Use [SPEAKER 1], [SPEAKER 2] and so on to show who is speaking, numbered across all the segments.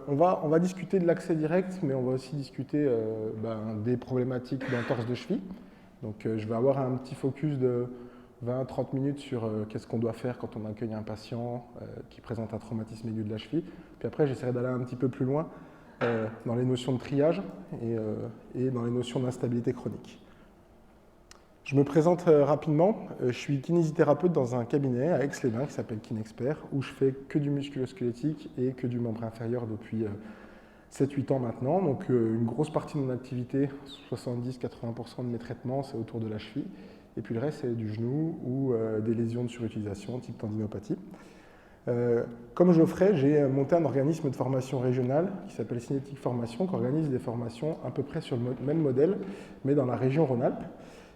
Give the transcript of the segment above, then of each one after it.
[SPEAKER 1] On va discuter de l'accès direct, mais on va aussi discuter des problématiques d'entorse de cheville. Donc je vais avoir un petit focus de 20-30 minutes sur qu'est-ce qu'on doit faire quand on accueille un patient qui présente un traumatisme aigu de la cheville. Puis après, j'essaierai d'aller un petit peu plus loin dans les notions de triage et dans les notions d'instabilité chronique. Je me présente rapidement. Je suis kinésithérapeute dans un cabinet à Aix-les-Bains qui s'appelle Kinexpert, où je fais que du musculo-squelettique et que du membre inférieur depuis 7-8 ans maintenant. Donc une grosse partie de mon activité, 70-80% de mes traitements, c'est autour de la cheville. Et puis le reste, c'est du genou ou des lésions de surutilisation, type tendinopathie. Comme Geoffrey, j'ai monté un organisme de formation régional qui s'appelle Cinétique Formation, qui organise des formations à peu près sur le même modèle, mais dans la région Rhône-Alpes.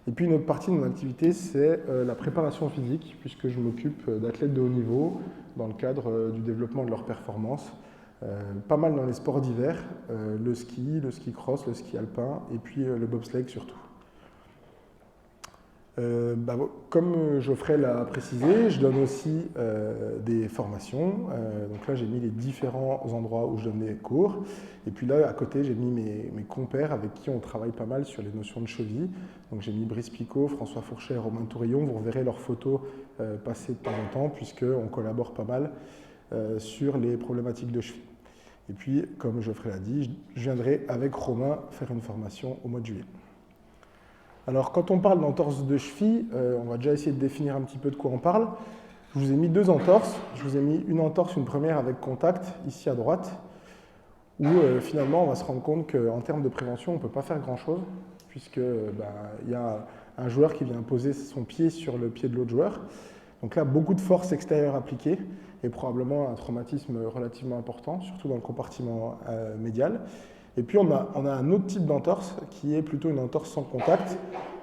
[SPEAKER 1] Et puis une autre partie de mon activité, c'est la préparation physique, puisque je m'occupe d'athlètes de haut niveau dans le cadre du développement de leurs performances. Pas mal dans les sports d'hiver, le ski cross, le ski alpin, et puis le bobsleigh surtout. Comme Geoffrey l'a précisé, je donne aussi des formations. Donc là, j'ai mis les différents endroits où je donne des cours. Et puis là, à côté, j'ai mis mes compères avec qui on travaille pas mal sur les notions de cheville. Donc j'ai mis Brice Picot, François Fourchet et Romain Tourillon. Vous reverrez leurs photos passer de temps en temps, puisqu'on collabore pas mal sur les problématiques de cheville. Et puis, comme Geoffrey l'a dit, je viendrai avec Romain faire une formation au mois de juillet. Alors, quand on parle d'entorse de cheville, on va déjà essayer de définir un petit peu de quoi on parle. Je vous ai mis deux entorses. Je vous ai mis une entorse, une première avec contact, ici à droite, où finalement, on va se rendre compte qu'en termes de prévention, on ne peut pas faire grand-chose, puisqu'il y a un joueur qui vient poser son pied sur le pied de l'autre joueur. Donc là, beaucoup de force extérieure appliquée, et probablement un traumatisme relativement important, surtout dans le compartiment médial. Et puis on a un autre type d'entorse qui est plutôt une entorse sans contact,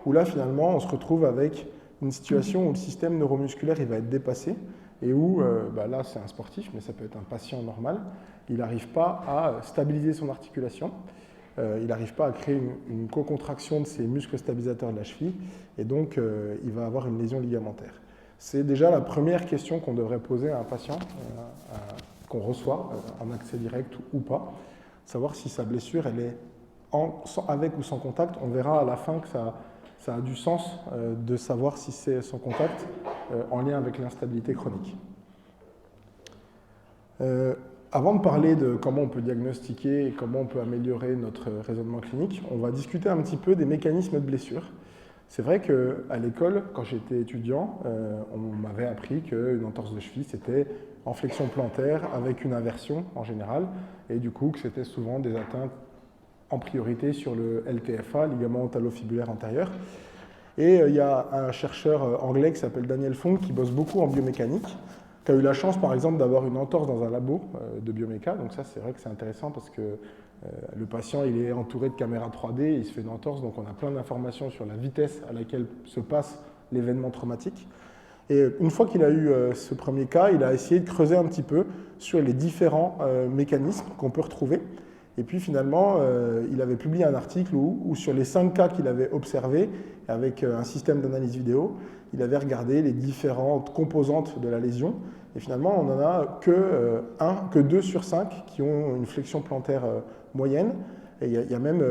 [SPEAKER 1] où là finalement on se retrouve avec une situation où le système neuromusculaire il va être dépassé, et où là c'est un sportif, mais ça peut être un patient normal, il n'arrive pas à stabiliser son articulation, il n'arrive pas à créer une co-contraction de ses muscles stabilisateurs de la cheville, et donc il va avoir une lésion ligamentaire. C'est déjà la première question qu'on devrait poser à un patient qu'on reçoit en accès direct ou pas. Savoir si sa blessure elle est avec ou sans contact. On verra à la fin que ça a du sens de savoir si c'est sans contact en lien avec l'instabilité chronique. Avant de parler de comment on peut diagnostiquer et comment on peut améliorer notre raisonnement clinique, on va discuter un petit peu des mécanismes de blessure. C'est vrai qu'à l'école, quand j'étais étudiant, on m'avait appris qu'une entorse de cheville, c'était en flexion plantaire avec une inversion en général, et du coup que c'était souvent des atteintes en priorité sur le LTFA, ligament talofibulaire antérieur. Et il y a un chercheur anglais qui s'appelle Daniel Fong qui bosse beaucoup en biomécanique, qui a eu la chance par exemple d'avoir une entorse dans un labo de bioméca, donc ça c'est vrai que c'est intéressant parce que le patient il est entouré de caméras 3D, il se fait une entorse, donc on a plein d'informations sur la vitesse à laquelle se passe l'événement traumatique. Et une fois qu'il a eu ce premier cas, il a essayé de creuser un petit peu sur les différents mécanismes qu'on peut retrouver. Et puis finalement, il avait publié un article où sur les 5 cas qu'il avait observés, avec un système d'analyse vidéo, il avait regardé les différentes composantes de la lésion. Et finalement, on n'en a que 2 sur 5 qui ont une flexion plantaire moyenne. Et il y a même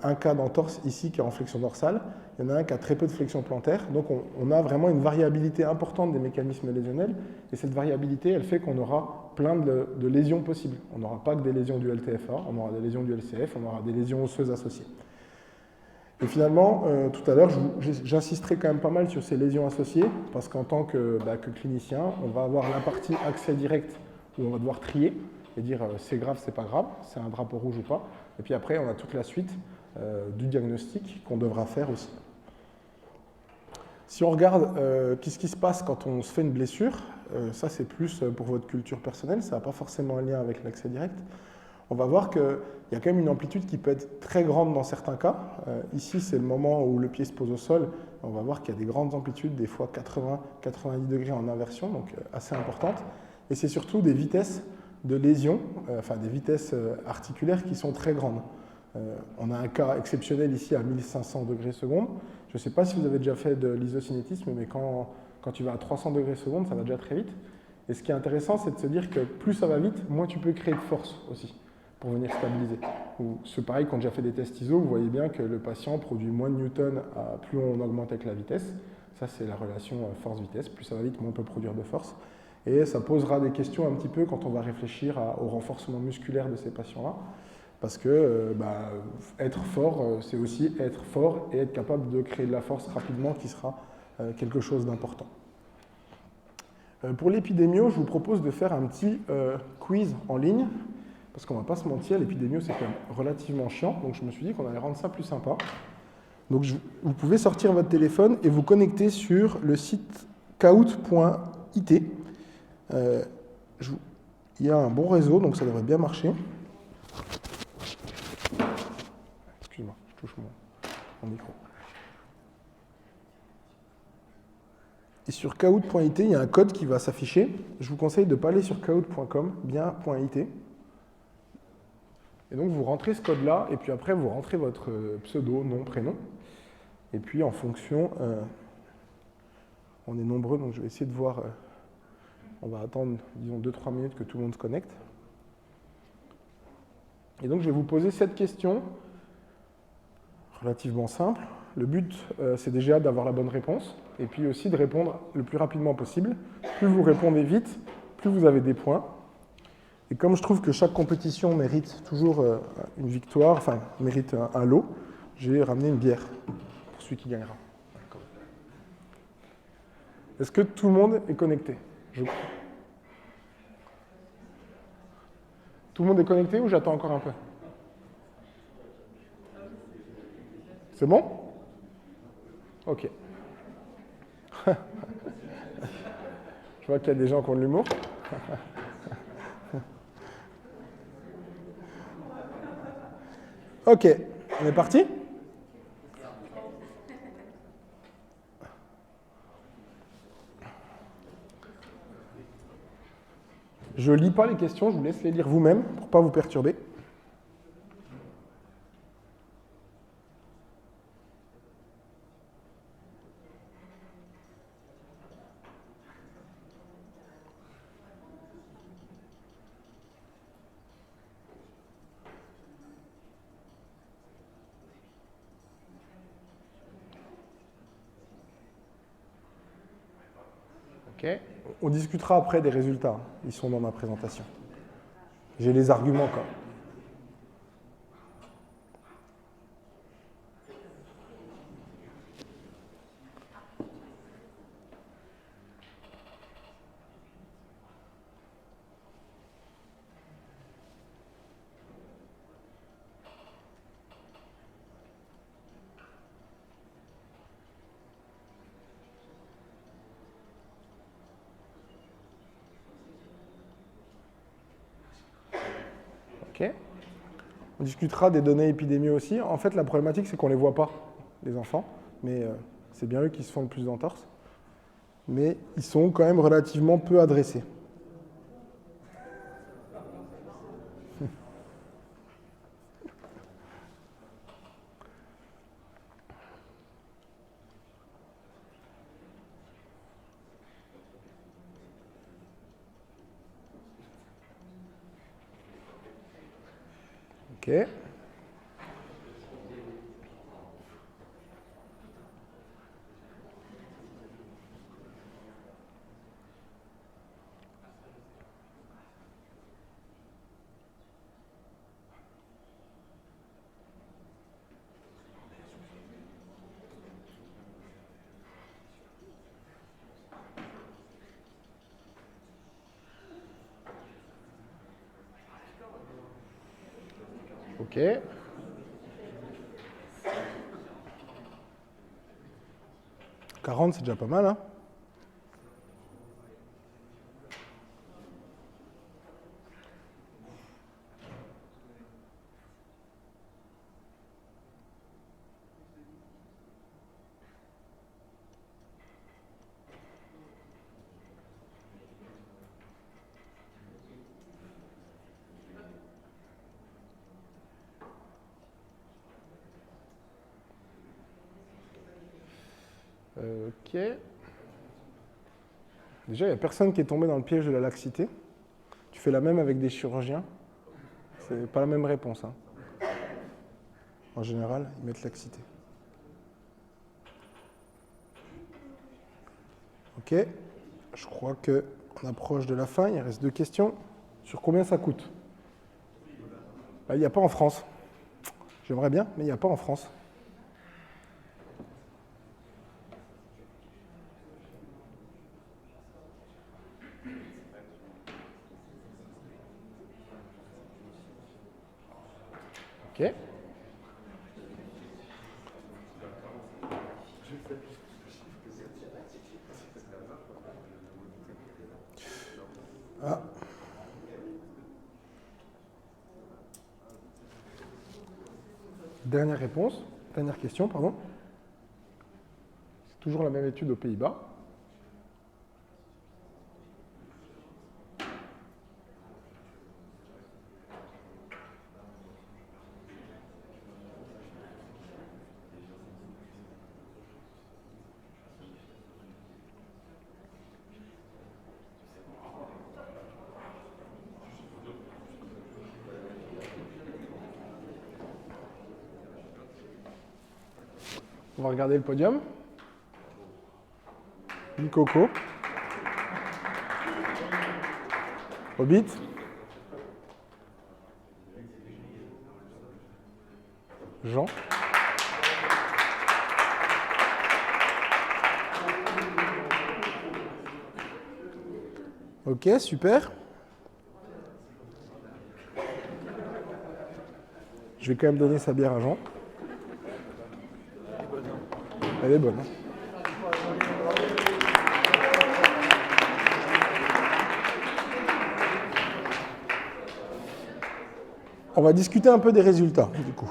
[SPEAKER 1] un cas d'entorse ici qui est en flexion dorsale. Il y en a un qui a très peu de flexion plantaire. Donc on a vraiment une variabilité importante des mécanismes lésionnels. Et cette variabilité, elle fait qu'on aura plein de lésions possibles. On n'aura pas que des lésions du LTFA, on aura des lésions du LCF, on aura des lésions osseuses associées. Et finalement, tout à l'heure, j'insisterai quand même pas mal sur ces lésions associées, parce qu'en tant que clinicien, on va avoir la partie accès direct où on va devoir trier et dire c'est grave, c'est pas grave, c'est un drapeau rouge ou pas. Et puis après, on a toute la suite du diagnostic qu'on devra faire aussi. Si on regarde qu'est-ce qui se passe quand on se fait une blessure, ça c'est plus pour votre culture personnelle, ça n'a pas forcément un lien avec l'accès direct. On va voir qu'il y a quand même une amplitude qui peut être très grande dans certains cas. Ici, c'est le moment où le pied se pose au sol. On va voir qu'il y a des grandes amplitudes, des fois 80-90 degrés en inversion, donc assez importantes. Et c'est surtout des vitesses de lésion, des vitesses articulaires qui sont très grandes. On a un cas exceptionnel ici à 1500 degrés secondes. Je ne sais pas si vous avez déjà fait de l'isocinétisme, mais quand tu vas à 300 degrés secondes, ça va déjà très vite. Et ce qui est intéressant, c'est de se dire que plus ça va vite, moins tu peux créer de force aussi. pour venir stabiliser. C'est pareil, quand j'ai fait des tests ISO, vous voyez bien que le patient produit moins de newtons plus on augmente avec la vitesse. Ça, c'est la relation force-vitesse. Plus ça va vite, moins on peut produire de force. Et ça posera des questions un petit peu quand on va réfléchir au renforcement musculaire de ces patients-là. Parce que être fort, c'est aussi être fort et être capable de créer de la force rapidement qui sera quelque chose d'important. Pour l'épidémio, je vous propose de faire un petit quiz en ligne. Parce qu'on ne va pas se mentir, l'épidémio, c'est quand même relativement chiant. Donc je me suis dit qu'on allait rendre ça plus sympa. Donc vous pouvez sortir votre téléphone et vous connecter sur le site kahoot.it. Il y a un bon réseau, donc ça devrait bien marcher. Excuse-moi, je touche mon micro. Et sur kahoot.it, il y a un code qui va s'afficher. Je vous conseille de ne pas aller sur kahoot.com, bien .it. Et donc vous rentrez ce code-là, et puis après vous rentrez votre pseudo, nom, prénom. Et puis en fonction, on est nombreux, donc je vais essayer de voir. On va attendre, disons, 2-3 minutes que tout le monde se connecte. Et donc je vais vous poser cette question, relativement simple. Le but, c'est déjà d'avoir la bonne réponse, et puis aussi de répondre le plus rapidement possible. Plus vous répondez vite, plus vous avez des points. Et comme je trouve que chaque compétition mérite toujours une victoire, enfin, mérite un lot, j'ai ramené une bière pour celui qui gagnera. Est-ce que tout le monde est connecté? Tout le monde est connecté ou j'attends encore un peu? C'est bon? Ok. Je vois qu'il y a des gens qui ont de l'humour. Ok, on est parti? Je ne lis pas les questions, je vous laisse les lire vous-même pour ne pas vous perturber. Okay. On discutera après des résultats. Ils sont dans ma présentation. J'ai les arguments quand même. Okay. On discutera des données épidémiques aussi. En fait, la problématique, c'est qu'on ne les voit pas, les enfants. Mais c'est bien eux qui se font le plus d'entorses. Mais ils sont quand même relativement peu adressés. Ok. Ok. « 40, c'est déjà pas mal, hein? Ok. Déjà, il n'y a personne qui est tombé dans le piège de la laxité. Tu fais la même avec des chirurgiens. C'est pas la même réponse. Hein. En général, ils mettent laxité. Ok, je crois qu'on approche de la fin. Il reste 2 questions. Sur combien ça coûte? Il n'y a pas en France. J'aimerais bien, mais il n'y a pas en France. Ok. Ah. Dernière réponse, dernière question, pardon. C'est toujours la même étude aux Pays-Bas. On va regarder le podium. Coco. Hobbit. Jean. Ok, super. Je vais quand même donner sa bière à Jean. Elle est bonne. Hein. On va discuter un peu des résultats, du coup.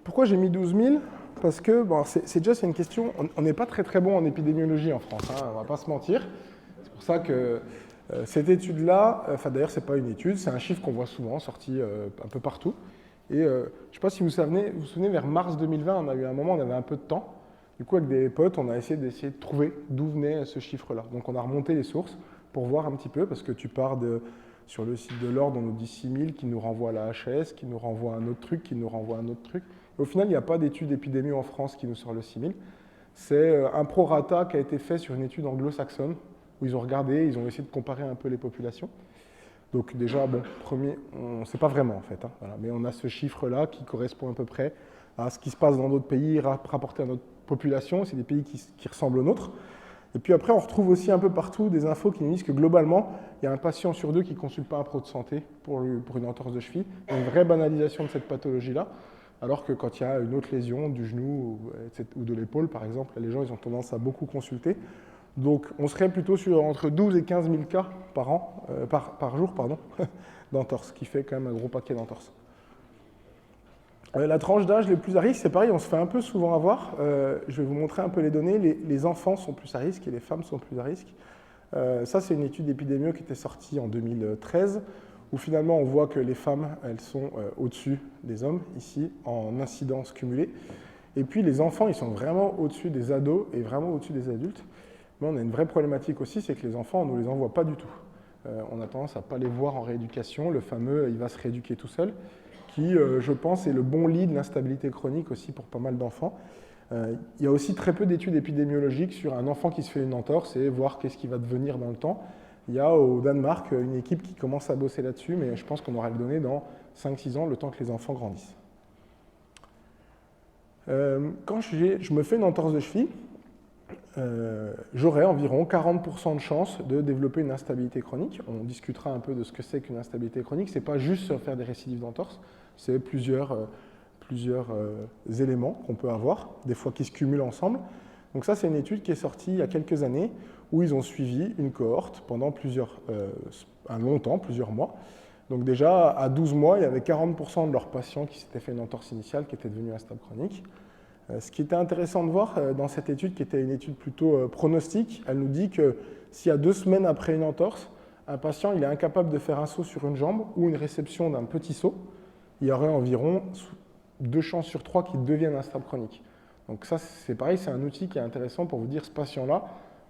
[SPEAKER 1] Pourquoi j'ai mis 12 000? Parce que bon, c'est une question. On n'est pas très bon en épidémiologie en France, hein, on ne va pas se mentir. C'est pour ça que cette étude-là, d'ailleurs, ce n'est pas une étude, c'est un chiffre qu'on voit souvent sorti un peu partout. Et je ne sais pas si vous vous souvenez, vers mars 2020, on a eu un moment, on avait un peu de temps. Du coup, avec des potes, on a essayé de trouver d'où venait ce chiffre-là. Donc, on a remonté les sources pour voir un petit peu, parce que tu pars sur le site de l'Ordre, on nous dit 6 000, qui nous renvoie à la HAS, qui nous renvoie à un autre truc, qui nous renvoie à un autre truc. Et au final, il n'y a pas d'étude épidémie en France qui nous sort le 6 000. C'est un prorata qui a été fait sur une étude anglo-saxonne, où ils ont regardé, ils ont essayé de comparer un peu les populations. Donc déjà, bon, premier, on ne sait pas vraiment en fait, hein, voilà. Mais on a ce chiffre-là qui correspond à peu près à ce qui se passe dans d'autres pays rapporté à notre population. C'est des pays qui ressemblent aux nôtres. Et puis après, on retrouve aussi un peu partout des infos qui nous disent que globalement, il y a un patient sur 2 qui ne consulte pas un pro de santé pour une entorse de cheville. Il y a une vraie banalisation de cette pathologie-là, alors que quand il y a une autre lésion du genou ou de l'épaule, par exemple, les gens ils ont tendance à beaucoup consulter. Donc on serait plutôt sur entre 12 et 15 000 cas par jour d'entorse, ce qui fait quand même un gros paquet d'entorses. La tranche d'âge les plus à risque, c'est pareil, on se fait un peu souvent avoir. Je vais vous montrer un peu les données. Les enfants sont plus à risque et les femmes sont plus à risque. Ça, c'est une étude d'épidémio qui était sortie en 2013, où finalement on voit que les femmes, elles sont au-dessus des hommes, ici, en incidence cumulée. Et puis les enfants, ils sont vraiment au-dessus des ados et vraiment au-dessus des adultes. Mais on a une vraie problématique aussi, c'est que les enfants, on ne les envoie pas du tout. On a tendance à ne pas les voir en rééducation. Le fameux « il va se rééduquer tout seul », qui, je pense, est le bon lit de l'instabilité chronique aussi pour pas mal d'enfants. Il y a aussi très peu d'études épidémiologiques sur un enfant qui se fait une entorse et voir qu'est-ce qui va devenir dans le temps. Il y a au Danemark une équipe qui commence à bosser là-dessus, mais je pense qu'on aura le donné dans 5-6 ans, le temps que les enfants grandissent. Quand je me fais une entorse de cheville, j'aurai environ 40% de chances de développer une instabilité chronique. On discutera un peu de ce que c'est qu'une instabilité chronique. Ce n'est pas juste faire des récidives d'entorse, c'est plusieurs éléments qu'on peut avoir, des fois qui se cumulent ensemble. Donc ça, c'est une étude qui est sortie il y a quelques années, où ils ont suivi une cohorte pendant un long temps, plusieurs mois. Donc déjà, à 12 mois, il y avait 40% de leurs patients qui s'étaient fait une entorse initiale qui était devenue instable chronique. Ce qui était intéressant de voir dans cette étude, qui était une étude plutôt pronostique, elle nous dit que s'il y a 2 semaines après une entorse, un patient il est incapable de faire un saut sur une jambe ou une réception d'un petit saut, il y aurait environ 2 chances sur 3 qu'il devienne instable chronique. Donc ça, c'est pareil, c'est un outil qui est intéressant pour vous dire ce patient-là,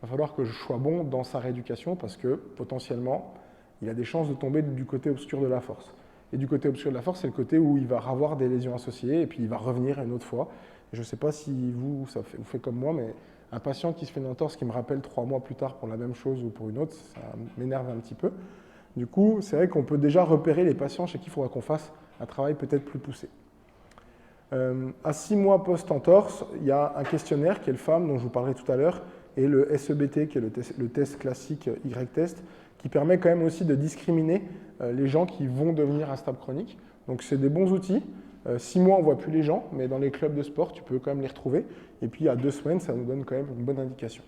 [SPEAKER 1] va falloir que je sois bon dans sa rééducation parce que potentiellement, il a des chances de tomber du côté obscur de la force. Et du côté obscur de la force, c'est le côté où il va avoir des lésions associées et puis il va revenir une autre fois. Et je ne sais pas si vous faites comme moi, mais un patient qui se fait une entorse qui me rappelle 3 mois plus tard pour la même chose ou pour une autre, ça m'énerve un petit peu. Du coup, c'est vrai qu'on peut déjà repérer les patients chez qui il faudra qu'on fasse un travail peut-être plus poussé. À 6 mois post-entorse, il y a un questionnaire qui est le FAM dont je vous parlerai tout à l'heure et le SEBT qui est le test classique Y-test qui permet quand même aussi de discriminer les gens qui vont devenir instables chroniques. Donc c'est des bons outils. 6 mois, on ne voit plus les gens, mais dans les clubs de sport, tu peux quand même les retrouver. Et puis à 2 semaines, ça nous donne quand même une bonne indication.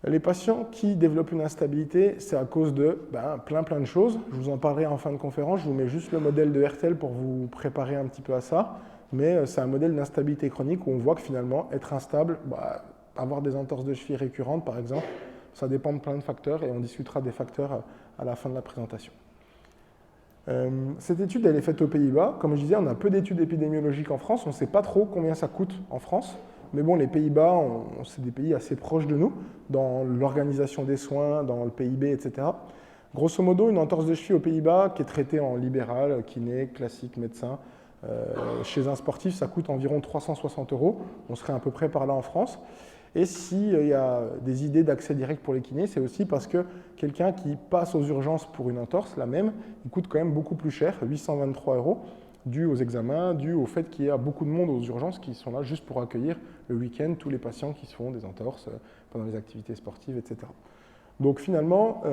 [SPEAKER 1] Les patients qui développent une instabilité, c'est à cause de plein de choses. Je vous en parlerai en fin de conférence. Je vous mets juste le modèle de Hertel pour vous préparer un petit peu à ça. Mais c'est un modèle d'instabilité chronique où on voit que finalement, être instable, avoir des entorses de cheville récurrentes par exemple, ça dépend de plein de facteurs et on discutera des facteurs à la fin de la présentation. Cette étude, elle est faite aux Pays-Bas. Comme je disais, on a peu d'études épidémiologiques en France. On ne sait pas trop combien ça coûte en France. Mais bon, les Pays-Bas, c'est des pays assez proches de nous, dans l'organisation des soins, dans le PIB, etc. Grosso modo, une entorse de cheville aux Pays-Bas qui est traitée en libéral, kiné, classique, médecin, chez un sportif, ça coûte environ 360 €. On serait à peu près par là en France. Et s'il y a des idées d'accès direct pour les kinés, c'est aussi parce que quelqu'un qui passe aux urgences pour une entorse, la même, il coûte quand même beaucoup plus cher, 823 €, dû aux examens, dû au fait qu'il y a beaucoup de monde aux urgences qui sont là juste pour accueillir le week-end tous les patients qui se font des entorses pendant les activités sportives, etc. Donc finalement,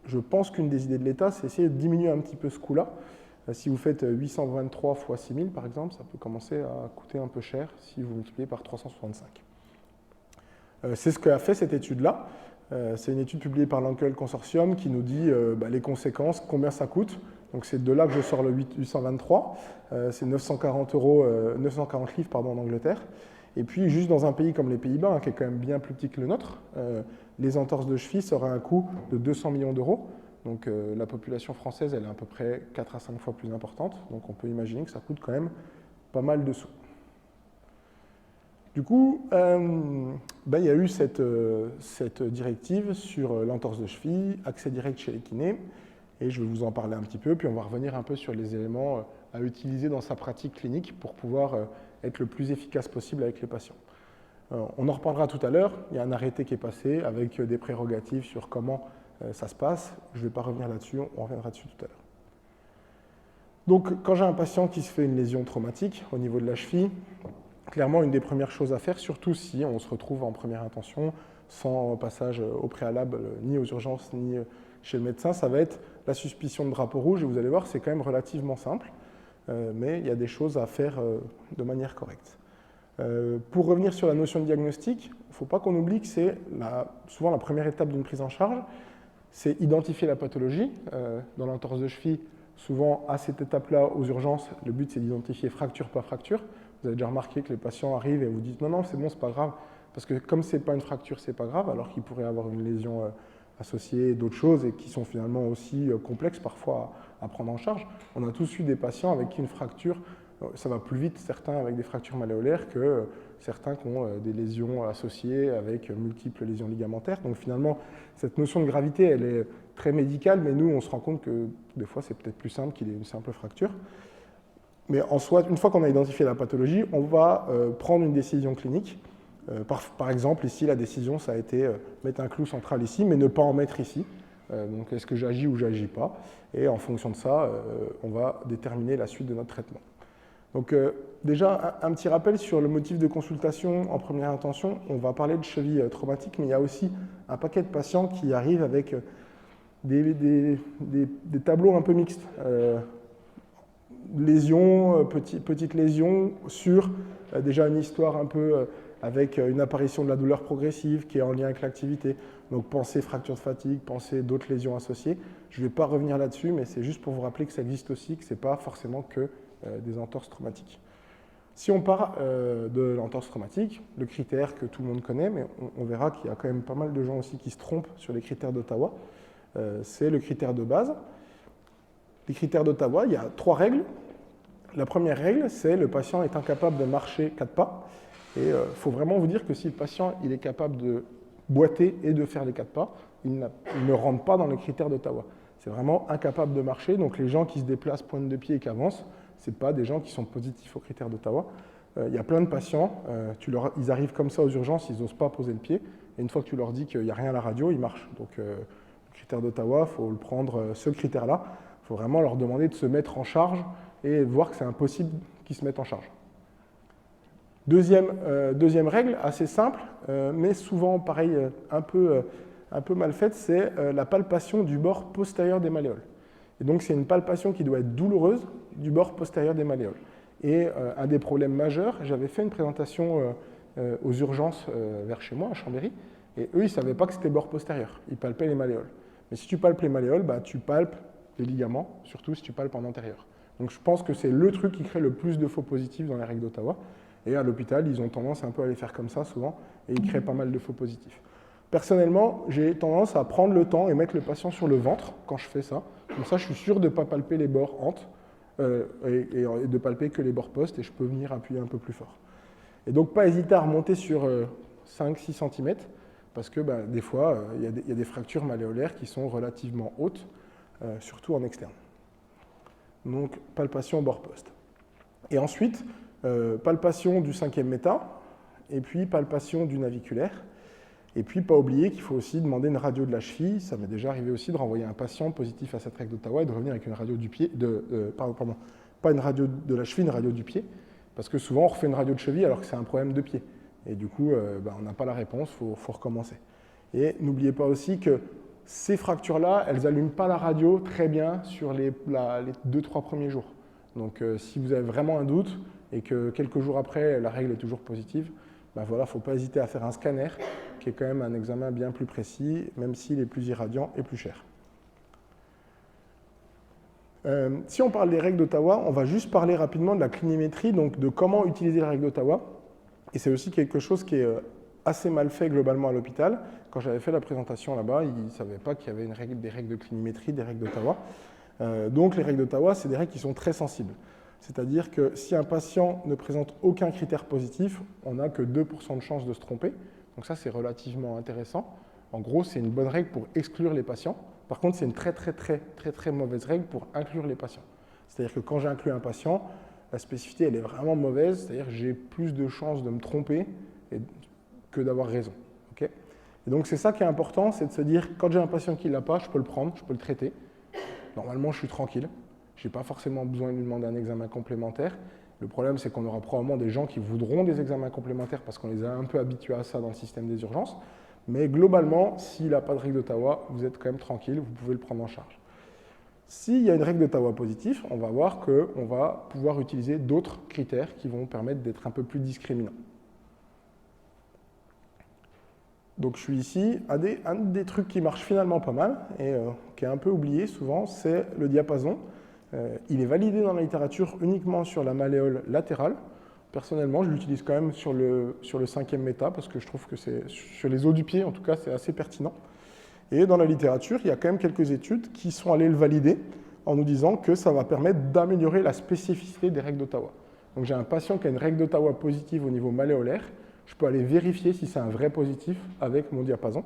[SPEAKER 1] je pense qu'une des idées de l'État, c'est essayer de diminuer un petit peu ce coût-là. Si vous faites 823 fois 6000, par exemple, ça peut commencer à coûter un peu cher si vous multipliez par 365. C'est ce qu'a fait cette étude-là. C'est une étude publiée par l'Ankel Consortium qui nous dit les conséquences, combien ça coûte. Donc c'est de là que je sors le 823. C'est 940 livres en Angleterre. Et puis juste dans un pays comme les Pays-Bas, qui est quand même bien plus petit que le nôtre, les entorses de cheville seraient un coût de 200 millions d'euros. Donc la population française, elle est à peu près 4 à 5 fois plus importante. Donc on peut imaginer que ça coûte quand même pas mal de sous. Du coup, il y a eu cette directive sur l'entorse de cheville, accès direct chez les kinés, et je vais vous en parler un petit peu, puis on va revenir un peu sur les éléments à utiliser dans sa pratique clinique pour pouvoir être le plus efficace possible avec les patients. On en reparlera tout à l'heure, il y a un arrêté qui est passé avec des prérogatives sur comment ça se passe, je ne vais pas revenir là-dessus, on reviendra dessus tout à l'heure. Donc quand j'ai un patient qui se fait une lésion traumatique au niveau de la cheville, clairement, une des premières choses à faire, surtout si on se retrouve en première intention, sans passage au préalable, ni aux urgences, ni chez le médecin, ça va être la suspicion de drapeau rouge. Et vous allez voir, c'est quand même relativement simple, mais il y a des choses à faire de manière correcte. Pour revenir sur la notion de diagnostic, il ne faut pas qu'on oublie que c'est souvent la première étape d'une prise en charge, c'est identifier la pathologie. Dans l'entorse de cheville, souvent à cette étape-là, aux urgences, le but c'est d'identifier fracture par fracture. Vous avez déjà remarqué que les patients arrivent et vous disent non, c'est bon, c'est pas grave, parce que comme c'est pas une fracture, c'est pas grave, alors qu'il pourrait avoir une lésion associée, d'autres choses, et qui sont finalement aussi complexes parfois à prendre en charge. On a tous eu des patients avec qui une fracture, ça va plus vite, certains avec des fractures malléolaires que certains qui ont des lésions associées avec multiples lésions ligamentaires. Donc finalement, cette notion de gravité, elle est très médicale, mais nous, on se rend compte que des fois, c'est peut-être plus simple qu'il y ait une simple fracture. Mais en soi, une fois qu'on a identifié la pathologie, on va prendre une décision clinique. Par exemple, ici, la décision, ça a été mettre un clou central ici, mais ne pas en mettre ici. Donc, est-ce que j'agis ou j'agis pas? Et en fonction de ça, on va déterminer la suite de notre traitement. Donc, déjà, un petit rappel sur le motif de consultation en première intention. On va parler de cheville traumatique, mais il y a aussi un paquet de patients qui arrivent avec des tableaux un peu mixtes. Lésions, petites lésions sur déjà une histoire un peu avec une apparition de la douleur progressive qui est en lien avec l'activité. Donc pensez fracture de fatigue, pensez d'autres lésions associées. Je ne vais pas revenir là-dessus, mais c'est juste pour vous rappeler que ça existe aussi, que ce n'est pas forcément que des entorses traumatiques. Si on part de l'entorse traumatique, le critère que tout le monde connaît, mais on verra qu'il y a quand même pas mal de gens aussi qui se trompent sur les critères d'Ottawa, c'est le critère de base. Les critères d'Ottawa, il y a 3 règles. La première règle, c'est le patient est incapable de marcher 4 pas. Et il faut vraiment vous dire que si le patient il est capable de boiter et de faire les 4 pas, il ne rentre pas dans les critères d'Ottawa. C'est vraiment incapable de marcher. Donc les gens qui se déplacent pointe de pied et qui avancent, ce pas des gens qui sont positifs aux critères d'Ottawa. Il y a plein de patients, ils arrivent comme ça aux urgences, ils n'osent pas poser le pied. Et une fois que tu leur dis qu'il n'y a rien à la radio, ils marchent. Donc le critère d'Ottawa, il faut le prendre, ce critère-là. Il faut vraiment leur demander de se mettre en charge et voir que c'est impossible qu'ils se mettent en charge. Deuxième règle, assez simple, mais souvent, pareil, un peu mal faite, c'est la palpation du bord postérieur des malléoles. Et donc, c'est une palpation qui doit être douloureuse du bord postérieur des malléoles. Et un des problèmes majeurs, j'avais fait une présentation aux urgences vers chez moi, à Chambéry, et eux, ils ne savaient pas que c'était bord postérieur. Ils palpaient les malléoles. Mais si tu palpes les malléoles, bah, tu palpes les ligaments, surtout si tu palpes en antérieur. Donc, je pense que c'est le truc qui crée le plus de faux positifs dans les règles d'Ottawa. Et à l'hôpital, ils ont tendance un peu à les faire comme ça souvent, et ils créent pas mal de faux positifs. Personnellement, j'ai tendance à prendre le temps et mettre le patient sur le ventre quand je fais ça. Comme ça, je suis sûr de ne pas palper les bords hantes et de palper que les bords postes, et je peux venir appuyer un peu plus fort. Et donc, pas hésiter à remonter sur 5-6 cm, parce que des fois, il y a des fractures malléolaires qui sont relativement hautes, surtout en externe. Donc, palpation bord poste. Et ensuite, palpation du 5e méta, et puis palpation du naviculaire. Et puis, pas oublier qu'il faut aussi demander une radio de la cheville. Ça m'est déjà arrivé aussi de renvoyer un patient positif à cette règle d'Ottawa et de revenir avec une radio du pied, pas une radio de la cheville, une radio du pied, parce que souvent on refait une radio de cheville alors que c'est un problème de pied. Et du coup, on n'a pas la réponse, il faut recommencer. Et n'oubliez pas aussi que ces fractures-là, elles n'allument pas la radio très bien sur les 2-3 premiers jours. Donc, si vous avez vraiment un doute et que quelques jours après, la règle est toujours positive, il ne faut pas hésiter à faire un scanner, qui est quand même un examen bien plus précis, même s'il est plus irradiant et plus cher. Si on parle des règles d'Ottawa, on va juste parler rapidement de la clinimétrie, donc de comment utiliser la règle d'Ottawa. Et c'est aussi quelque chose qui est assez mal fait globalement à l'hôpital. Quand j'avais fait la présentation là-bas, ils ne savaient pas qu'il y avait des règles de clinimétrie, des règles d'Ottawa. Donc les règles d'Ottawa, c'est des règles qui sont très sensibles. C'est-à-dire que si un patient ne présente aucun critère positif, on n'a que 2% de chance de se tromper. Donc ça, c'est relativement intéressant. En gros, c'est une bonne règle pour exclure les patients. Par contre, c'est une très mauvaise règle pour inclure les patients. C'est-à-dire que quand j'inclus un patient, la spécificité, elle est vraiment mauvaise. C'est-à-dire que j'ai plus de chances de me tromper que d'avoir raison. Okay, et donc, c'est ça qui est important, c'est de se dire, quand j'ai un patient qui ne l'a pas, je peux le prendre, je peux le traiter. Normalement, je suis tranquille. Je n'ai pas forcément besoin de lui demander un examen complémentaire. Le problème, c'est qu'on aura probablement des gens qui voudront des examens complémentaires parce qu'on les a un peu habitués à ça dans le système des urgences. Mais globalement, s'il n'a pas de règle d'Ottawa, vous êtes quand même tranquille, vous pouvez le prendre en charge. S'il y a une règle d'Ottawa positive, on va voir qu'on va pouvoir utiliser d'autres critères qui vont permettre d'être un peu plus discriminants. Donc je suis ici, un des trucs qui marche finalement pas mal et qui est un peu oublié souvent, c'est le diapason. Il est validé dans la littérature uniquement sur la malléole latérale. Personnellement, je l'utilise quand même sur le 5e méta parce que je trouve que c'est sur les os du pied, en tout cas, c'est assez pertinent. Et dans la littérature, il y a quand même quelques études qui sont allées le valider en nous disant que ça va permettre d'améliorer la spécificité des règles d'Ottawa. Donc j'ai un patient qui a une règle d'Ottawa positive au niveau malléolaire. Je peux aller vérifier si c'est un vrai positif avec mon diapason.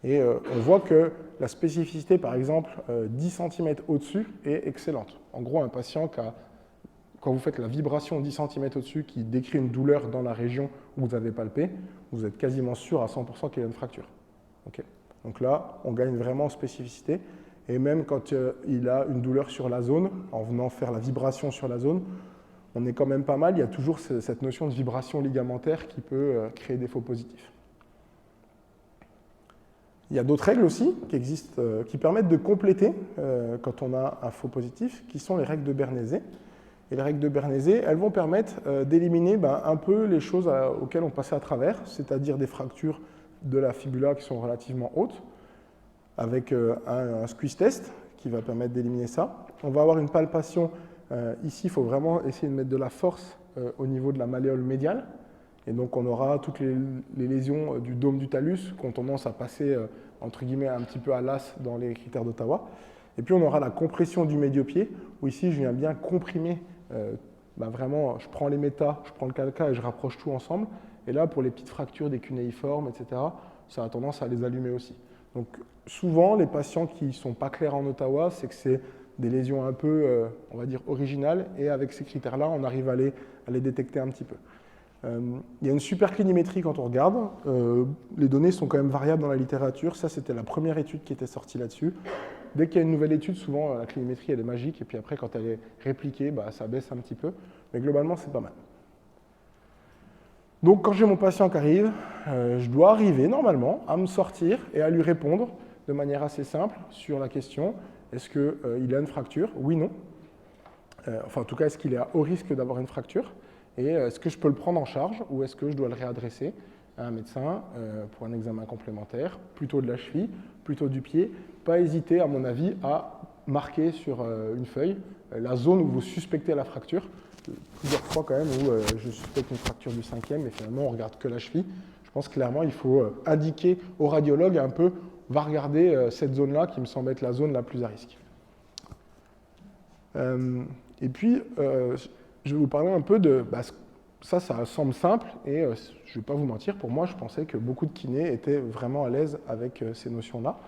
[SPEAKER 1] Et on voit que la spécificité, par exemple, 10 cm au-dessus est excellente. En gros, un patient quand vous faites la vibration 10 cm au-dessus qui décrit une douleur dans la région où vous avez palpé, vous êtes quasiment sûr à 100% qu'il y a une fracture. Okay. Donc là, on gagne vraiment en spécificité. Et même quand il a une douleur sur la zone, en venant faire la vibration sur la zone, on est quand même pas mal. Il y a toujours cette notion de vibration ligamentaire qui peut créer des faux positifs. Il y a d'autres règles aussi qui existent, qui permettent de compléter quand on a un faux positif, qui sont les règles de Bernézé. Et les règles de Bernézé, elles vont permettre d'éliminer un peu les choses auxquelles on passait à travers, c'est-à-dire des fractures de la fibula qui sont relativement hautes, avec un squeeze test qui va permettre d'éliminer ça. On va avoir une palpation, ici il faut vraiment essayer de mettre de la force au niveau de la malléole médiale, et donc on aura toutes les lésions du dôme du talus qui ont tendance à passer entre guillemets un petit peu à l'as dans les critères d'Ottawa. Et puis on aura la compression du médio-pied, où ici je viens bien comprimer, vraiment je prends les métas, je prends le calca et je rapproche tout ensemble. Et là, pour les petites fractures des cunéiformes, etc., ça a tendance à les allumer aussi. Donc souvent, les patients qui ne sont pas clairs en Ottawa, c'est que c'est des lésions un peu, on va dire, originales, et avec ces critères-là, on arrive à les détecter un petit peu. Il y a une super clinimétrie quand on regarde. Les données sont quand même variables dans la littérature. Ça, c'était la première étude qui était sortie là-dessus. Dès qu'il y a une nouvelle étude, souvent, la clinimétrie, elle est magique, et puis après, quand elle est répliquée, bah, ça baisse un petit peu. Mais globalement, c'est pas mal. Donc, quand j'ai mon patient qui arrive, je dois arriver, normalement, à me sortir et à lui répondre de manière assez simple sur la question, est-ce qu'il a une fracture? Oui, non. Enfin, en tout cas, est-ce qu'il est à haut risque d'avoir une fracture? Et est-ce que je peux le prendre en charge ou est-ce que je dois le réadresser à un médecin pour un examen complémentaire, plutôt de la cheville, plutôt du pied? Pas hésiter, à mon avis, à marquer sur une feuille la zone où vous suspectez la fracture. Plusieurs fois quand même où je suspecte une fracture du 5e et finalement on ne regarde que la cheville. Je pense clairement il faut indiquer au radiologue un peu, va regarder cette zone-là qui me semble être la zone la plus à risque. Et puis, je vais vous parler un peu de... ça semble simple et je ne vais pas vous mentir, pour moi, je pensais que beaucoup de kinés étaient vraiment à l'aise avec ces notions-là.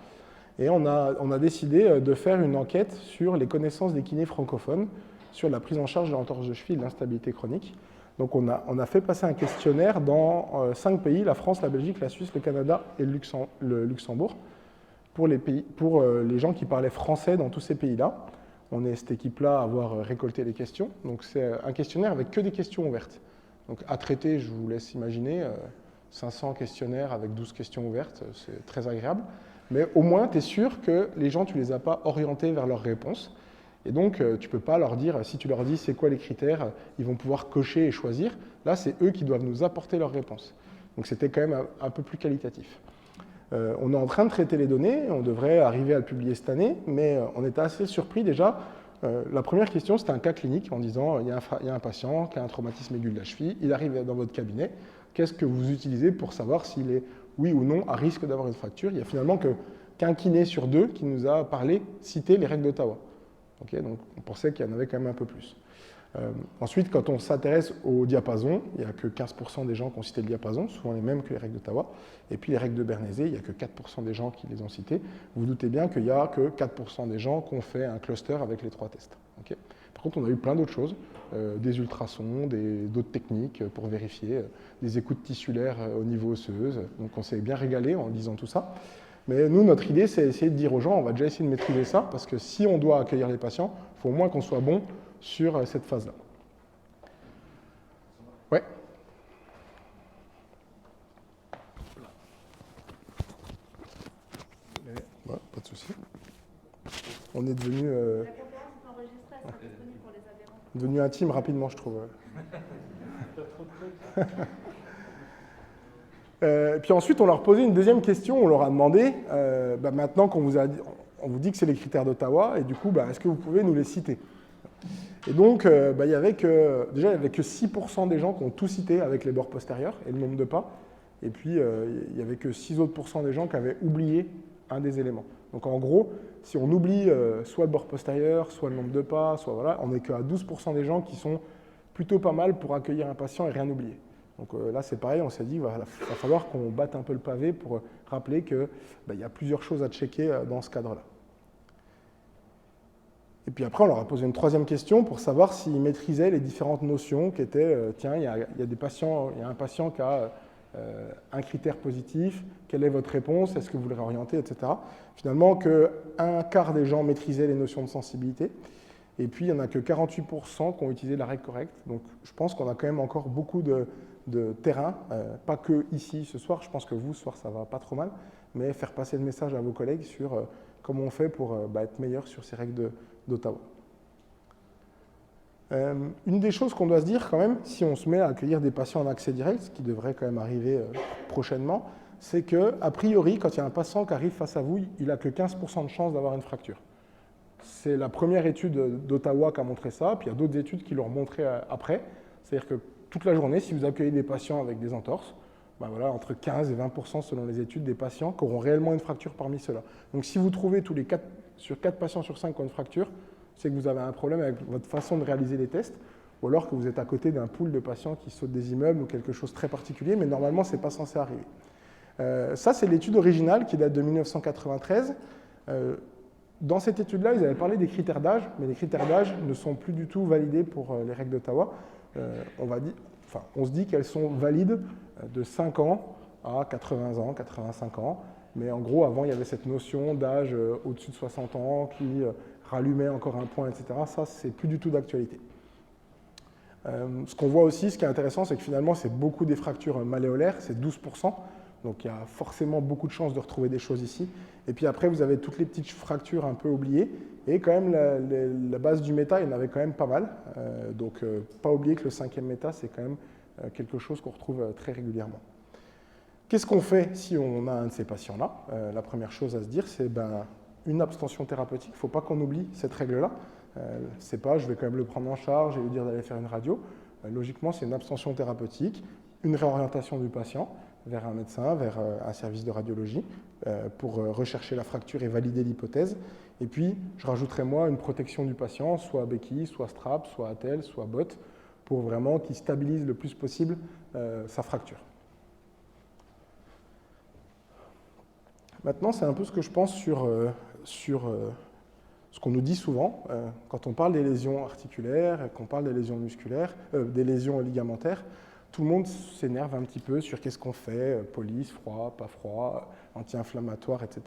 [SPEAKER 1] Et on a décidé de faire une enquête sur les connaissances des kinés francophones sur la prise en charge de l'entorse de cheville et de l'instabilité chronique. Donc on a fait passer un questionnaire dans 5 pays, la France, la Belgique, la Suisse, le Canada et le Luxembourg, pour les gens qui parlaient français dans tous ces pays-là. On est cette équipe-là à avoir récolté les questions. Donc c'est un questionnaire avec que des questions ouvertes. Donc à traiter, je vous laisse imaginer, 500 questionnaires avec 12 questions ouvertes, c'est très agréable. Mais au moins, tu es sûr que les gens, tu ne les as pas orientés vers leurs réponses. Et donc, tu ne peux pas leur dire, si tu leur dis c'est quoi les critères, ils vont pouvoir cocher et choisir. Là, c'est eux qui doivent nous apporter leurs réponses. Donc c'était quand même un peu plus qualitatif. On est en train de traiter les données, on devrait arriver à le publier cette année, mais on était assez surpris déjà. La première question, c'était un cas clinique en disant, il y a un patient qui a un traumatisme aigu de la cheville, il arrive dans votre cabinet, qu'est-ce que vous utilisez pour savoir s'il est, oui ou non, à risque d'avoir une fracture? Il y a finalement qu'un kiné sur 2 qui nous a cité les règles d'Ottawa. Okay, donc on pensait qu'il y en avait quand même un peu plus. Ensuite, quand on s'intéresse au diapason, il n'y a que 15% des gens qui ont cité le diapason, souvent les mêmes que les règles d'Ottawa. Et puis les règles de Bernézé, il n'y a que 4% des gens qui les ont citées. Vous vous doutez bien qu'il n'y a que 4% des gens qui ont fait un cluster avec les 3 tests. Okay. Par contre, on a eu plein d'autres choses, des ultrasons, d'autres techniques pour vérifier, des écoutes tissulaires au niveau osseuse. Donc on s'est bien régalé en lisant tout ça. Mais nous, notre idée, c'est essayer de dire aux gens, on va déjà essayer de maîtriser ça, parce que si on doit accueillir les patients, il faut au moins qu'on soit bon sur cette phase-là. Ouais. Ouais, pas de souci. On est devenu... La conférence est enregistrée, elle sera disponible pour les adhérents. Devenu intime rapidement, je trouve. Puis ensuite, on leur posait une deuxième question. On leur a demandé, maintenant qu'on on vous dit que c'est les critères d'Ottawa, et du coup, est-ce que vous pouvez nous les citer? Et donc, il y avait que 6% des gens qui ont tout cité avec les bords postérieurs et le nombre de pas. Et puis, il n'y avait que 6 autres % des gens qui avaient oublié un des éléments. Donc, en gros, si on oublie soit le bord postérieur, soit le nombre de pas, soit voilà, on n'est qu'à 12% des gens qui sont plutôt pas mal pour accueillir un patient et rien oublier. Donc là, c'est pareil, on s'est dit, il va falloir qu'on batte un peu le pavé pour rappeler qu'il y a plusieurs choses à checker dans ce cadre-là. Et puis après, on leur a posé une troisième question pour savoir s'ils maîtrisaient les différentes notions qui étaient, tiens, il y a un patient qui a un critère positif, quelle est votre réponse, est-ce que vous le réorientez, etc. Finalement, qu'un quart des gens maîtrisaient les notions de sensibilité. Et puis, il n'y en a que 48% qui ont utilisé la règle correcte. Donc, je pense qu'on a quand même encore beaucoup de terrain, pas que ici ce soir, je pense que vous, ce soir, ça va pas trop mal, mais faire passer le message à vos collègues sur comment on fait pour être meilleur sur ces règles d'Ottawa. Une des choses qu'on doit se dire quand même, si on se met à accueillir des patients en accès direct, ce qui devrait quand même arriver prochainement, c'est qu'a priori, quand il y a un patient qui arrive face à vous, il n'a que 15% de chance d'avoir une fracture. C'est la première étude d'Ottawa qui a montré ça, puis il y a d'autres études qui l'ont montré après. C'est-à-dire que toute la journée, si vous accueillez des patients avec des entorses, entre 15 et 20% selon les études des patients qui auront réellement une fracture parmi ceux-là. Donc si vous trouvez tous les 4 patients sur 5 qui ont une fracture, c'est que vous avez un problème avec votre façon de réaliser les tests, ou alors que vous êtes à côté d'un pool de patients qui sautent des immeubles ou quelque chose de très particulier, mais normalement, ce n'est pas censé arriver. Ça, c'est l'étude originale qui date de 1993. Dans cette étude-là, ils avaient parlé des critères d'âge, mais les critères d'âge ne sont plus du tout validés pour les règles d'Ottawa. On se dit qu'elles sont valides de 5 ans à 80 ans, 85 ans. Mais en gros, avant, il y avait cette notion d'âge au-dessus de 60 ans qui rallumait encore un point, etc. Ça, c'est plus du tout d'actualité. Ce qu'on voit aussi, ce qui est intéressant, c'est que finalement, c'est beaucoup des fractures malléolaires, c'est 12%. Donc il y a forcément beaucoup de chances de retrouver des choses ici. Et puis après, vous avez toutes les petites fractures un peu oubliées. Et quand même, la base du méta, il y en avait quand même pas mal. Donc pas oublier que le 5e méta, c'est quand même quelque chose qu'on retrouve très régulièrement. Qu'est-ce qu'on fait si on a un de ces patients-là? La première chose à se dire, c'est une abstention thérapeutique. Il ne faut pas qu'on oublie cette règle-là. C'est pas, je vais quand même le prendre en charge et lui dire d'aller faire une radio. Logiquement, c'est une abstention thérapeutique, une réorientation du patient vers un médecin, vers un service de radiologie pour rechercher la fracture et valider l'hypothèse. Et puis, je rajouterai moi une protection du patient, soit béquille, soit strap, soit attelle, soit botte, pour vraiment qu'il stabilise le plus possible sa fracture. Maintenant, c'est un peu ce que je pense sur ce qu'on nous dit souvent quand on parle des lésions articulaires, qu'on parle des lésions musculaires, des lésions ligamentaires. Tout le monde s'énerve un petit peu sur qu'est-ce qu'on fait, police, froid, pas froid, anti-inflammatoire, etc.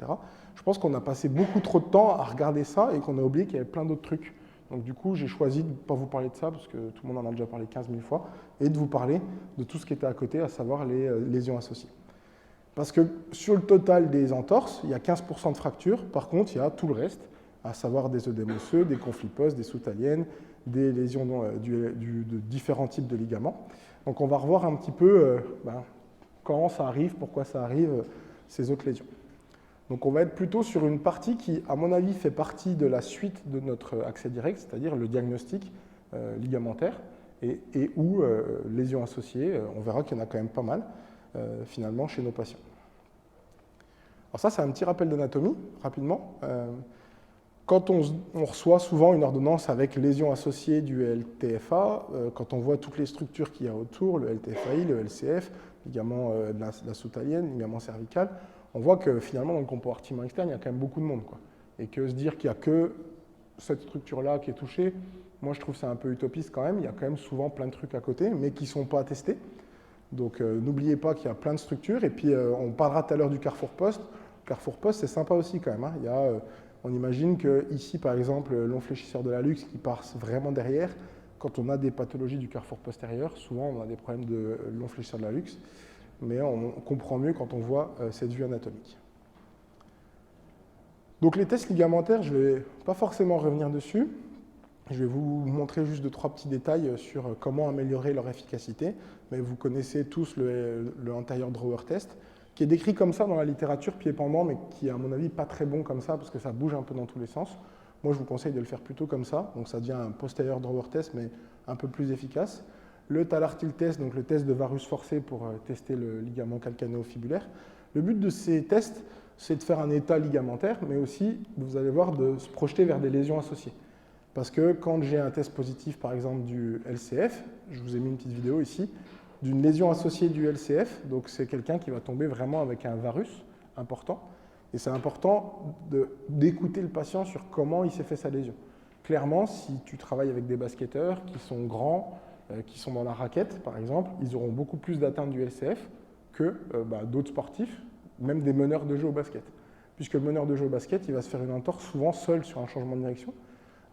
[SPEAKER 1] Je pense qu'on a passé beaucoup trop de temps à regarder ça et qu'on a oublié qu'il y avait plein d'autres trucs. Donc du coup, j'ai choisi de ne pas vous parler de ça, parce que tout le monde en a déjà parlé 15 000 fois, et de vous parler de tout ce qui était à côté, à savoir les lésions associées. Parce que sur le total des entorses, il y a 15% de fractures, par contre, il y a tout le reste, à savoir des œdèmes osseux, des conflits post, des soutaliennes, des lésions de différents types de ligaments. Donc on va revoir un petit peu quand ça arrive, pourquoi ça arrive, ces autres lésions. Donc on va être plutôt sur une partie qui, à mon avis, fait partie de la suite de notre accès direct, c'est-à-dire le diagnostic ligamentaire et ou lésions associées. On verra qu'il y en a quand même pas mal, finalement, chez nos patients. Alors ça, c'est un petit rappel d'anatomie, rapidement. Quand on reçoit souvent une ordonnance avec lésions associées du LTFA, quand on voit toutes les structures qu'il y a autour, le LTFAI, le LCF, ligament de la soutalienne, ligament cervical, on voit que finalement dans le compartiment externe, il y a quand même beaucoup de monde, quoi. Et que se dire qu'il n'y a que cette structure-là qui est touchée, moi je trouve ça un peu utopiste quand même. Il y a quand même souvent plein de trucs à côté, mais qui ne sont pas testés. Donc n'oubliez pas qu'il y a plein de structures. Et puis on parlera tout à l'heure du carrefour post. Le carrefour post, c'est sympa aussi quand même, hein. Il y a, on imagine qu'ici, par exemple, l'onfléchisseur de l'hallux qui passe vraiment derrière, quand on a des pathologies du carrefour postérieur, souvent on a des problèmes de l'onfléchisseur de l'hallux, mais on comprend mieux quand on voit cette vue anatomique. Donc les tests ligamentaires, je ne vais pas forcément revenir dessus. Je vais vous montrer juste 2-3 petits détails sur comment améliorer leur efficacité, mais vous connaissez tous le anterior drawer test, qui est décrit comme ça dans la littérature pied pendant, mais qui est à mon avis pas très bon comme ça, parce que ça bouge un peu dans tous les sens. Moi, je vous conseille de le faire plutôt comme ça, donc ça devient un posterior drawer test, mais un peu plus efficace. Le talar tilt test, donc le test de varus forcé pour tester le ligament calcanéo-fibulaire. Le but de ces tests, c'est de faire un état ligamentaire, mais aussi, vous allez voir, de se projeter vers des lésions associées. Parce que quand j'ai un test positif, par exemple, du LCF, je vous ai mis une petite vidéo ici, d'une lésion associée du LCF, donc c'est quelqu'un qui va tomber vraiment avec un varus important, et c'est important d'écouter le patient sur comment il s'est fait sa lésion. Clairement, si tu travailles avec des basketteurs qui sont grands, qui sont dans la raquette, par exemple, ils auront beaucoup plus d'atteinte du LCF que d'autres sportifs, même des meneurs de jeu au basket. Puisque le meneur de jeu au basket, il va se faire une entorse souvent seul sur un changement de direction,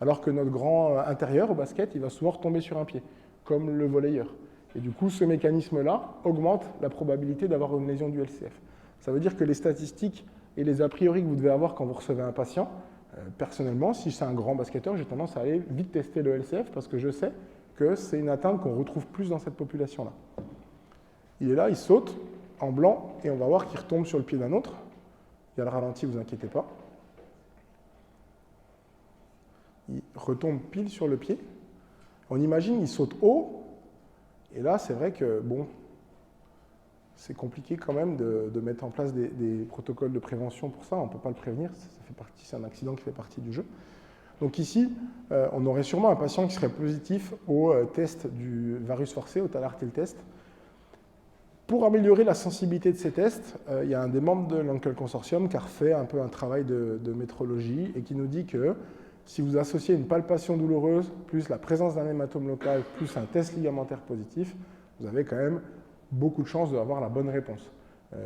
[SPEAKER 1] alors que notre grand intérieur au basket, il va souvent retomber sur un pied, comme le volleyeur. Et du coup, ce mécanisme-là augmente la probabilité d'avoir une lésion du LCF. Ça veut dire que les statistiques et les a priori que vous devez avoir quand vous recevez un patient, personnellement, si c'est un grand basketteur, j'ai tendance à aller vite tester le LCF parce que je sais que c'est une atteinte qu'on retrouve plus dans cette population-là. Il est là, il saute en blanc et on va voir qu'il retombe sur le pied d'un autre. Il y a le ralenti, ne vous inquiétez pas. Il retombe pile sur le pied. On imagine, il saute haut. Et là, c'est vrai que, bon, c'est compliqué quand même de mettre en place des protocoles de prévention pour ça. On ne peut pas le prévenir, ça fait partie, c'est un accident qui fait partie du jeu. Donc ici, on aurait sûrement un patient qui serait positif au test du varus forcé, au TALARTIL test. Pour améliorer la sensibilité de ces tests, il y a un des membres de l'Ankel Consortium qui a refait un peu un travail de métrologie et qui nous dit que si vous associez une palpation douloureuse, plus la présence d'un hématome local, plus un test ligamentaire positif, vous avez quand même beaucoup de chances d'avoir la bonne réponse.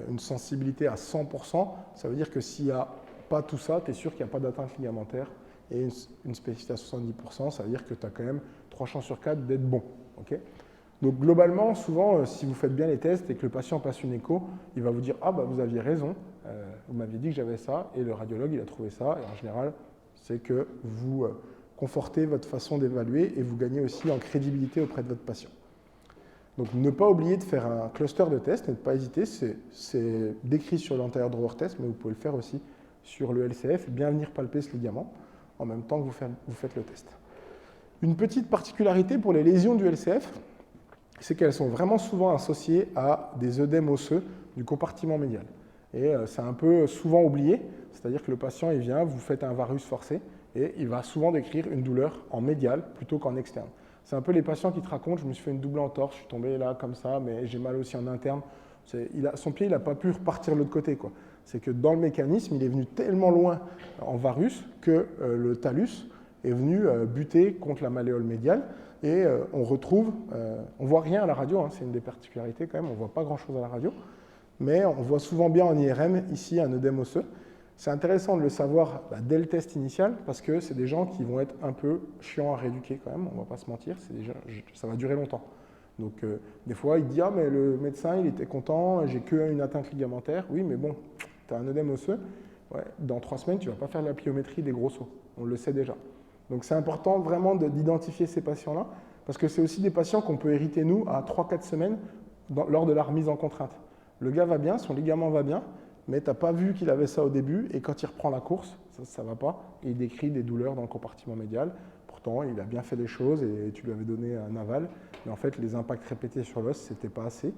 [SPEAKER 1] Une sensibilité à 100%, ça veut dire que s'il n'y a pas tout ça, tu es sûr qu'il n'y a pas d'atteinte ligamentaire. Et une spécificité à 70%, ça veut dire que tu as quand même 3 chances sur 4 d'être bon. Okay. Donc globalement, souvent, si vous faites bien les tests et que le patient passe une écho, il va vous dire « Ah, bah, vous aviez raison, vous m'aviez dit que j'avais ça, et le radiologue, il a trouvé ça. » Et en général, c'est que vous confortez votre façon d'évaluer et vous gagnez aussi en crédibilité auprès de votre patient. Donc ne pas oublier de faire un cluster de tests, ne pas hésiter, c'est décrit sur l'anterior drawer test, mais vous pouvez le faire aussi sur le LCF, bien venir palper ce ligament en même temps que vous faites le test. Une petite particularité pour les lésions du LCF, c'est qu'elles sont vraiment souvent associées à des œdèmes osseux du compartiment médial. Et c'est un peu souvent oublié, c'est-à-dire que le patient il vient, vous faites un varus forcé, et il va souvent décrire une douleur en médial plutôt qu'en externe. C'est un peu les patients qui te racontent, je me suis fait une double entorse, je suis tombé là comme ça, mais j'ai mal aussi en interne. Son pied, il n'a pas pu repartir de l'autre côté. C'est que dans le mécanisme, il est venu tellement loin en varus que le talus est venu buter contre la malléole médiale. Et on retrouve, on ne voit rien à la radio, hein, c'est une des particularités quand même, on ne voit pas grand-chose à la radio, mais on voit souvent bien en IRM, ici, un œdème osseux. C'est intéressant de le savoir dès le test initial, parce que c'est des gens qui vont être un peu chiants à rééduquer quand même, on ne va pas se mentir, ça va durer longtemps. Donc des fois, il dit « Ah, mais le médecin, il était content, j'ai qu'une atteinte ligamentaire. » Oui, mais bon, tu as un œdème osseux, ouais, dans 3 semaines, tu ne vas pas faire la pliométrie des gros os, on le sait déjà. Donc c'est important vraiment d'identifier ces patients-là, parce que c'est aussi des patients qu'on peut hériter, nous, à 3-4 semaines lors de la remise en contrainte. Le gars va bien, son ligament va bien, mais tu n'as pas vu qu'il avait ça au début, et quand il reprend la course, ça ne va pas, et il décrit des douleurs dans le compartiment médial. Pourtant, il a bien fait les choses, et tu lui avais donné un aval, mais en fait, les impacts répétés sur l'os, ce n'était pas assez.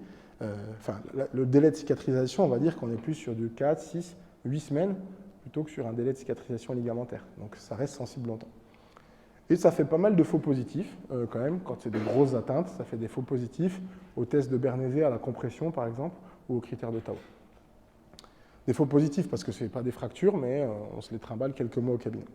[SPEAKER 1] Le délai de cicatrisation, on va dire qu'on est plus sur du 4, 6, 8 semaines, plutôt que sur un délai de cicatrisation ligamentaire. Donc ça reste sensible longtemps. Et ça fait pas mal de faux positifs, quand même, quand c'est des grosses atteintes, ça fait des faux positifs au test de Bernézé à la compression, par exemple, ou aux critères de Tao. Des faux positifs parce que ce n'est pas des fractures, mais on se les trimballe quelques mois au cabinet.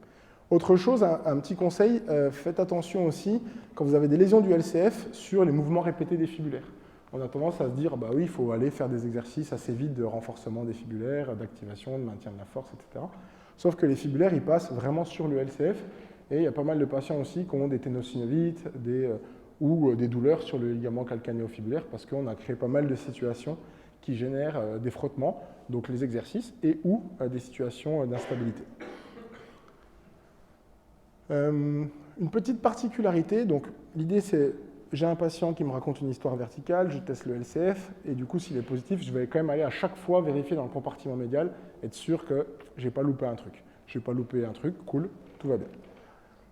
[SPEAKER 1] Autre chose, un petit conseil, faites attention aussi, quand vous avez des lésions du LCF, sur les mouvements répétés des fibulaires. On a tendance à se dire, bah oui, il faut aller faire des exercices assez vite de renforcement des fibulaires, d'activation, de maintien de la force, etc. Sauf que les fibulaires, ils passent vraiment sur le LCF, et il y a pas mal de patients aussi qui ont des ténosynovites ou des douleurs sur le ligament calcanéo-fibulaire parce qu'on a créé pas mal de situations qui génèrent des frottements, donc les exercices, et ou des situations d'instabilité. Une petite particularité, donc l'idée c'est, j'ai un patient qui me raconte une histoire verticale, je teste le LCF, et du coup s'il est positif, je vais quand même aller à chaque fois vérifier dans le compartiment médial, être sûr que je n'ai pas loupé un truc. Je n'ai pas loupé un truc, cool, tout va bien.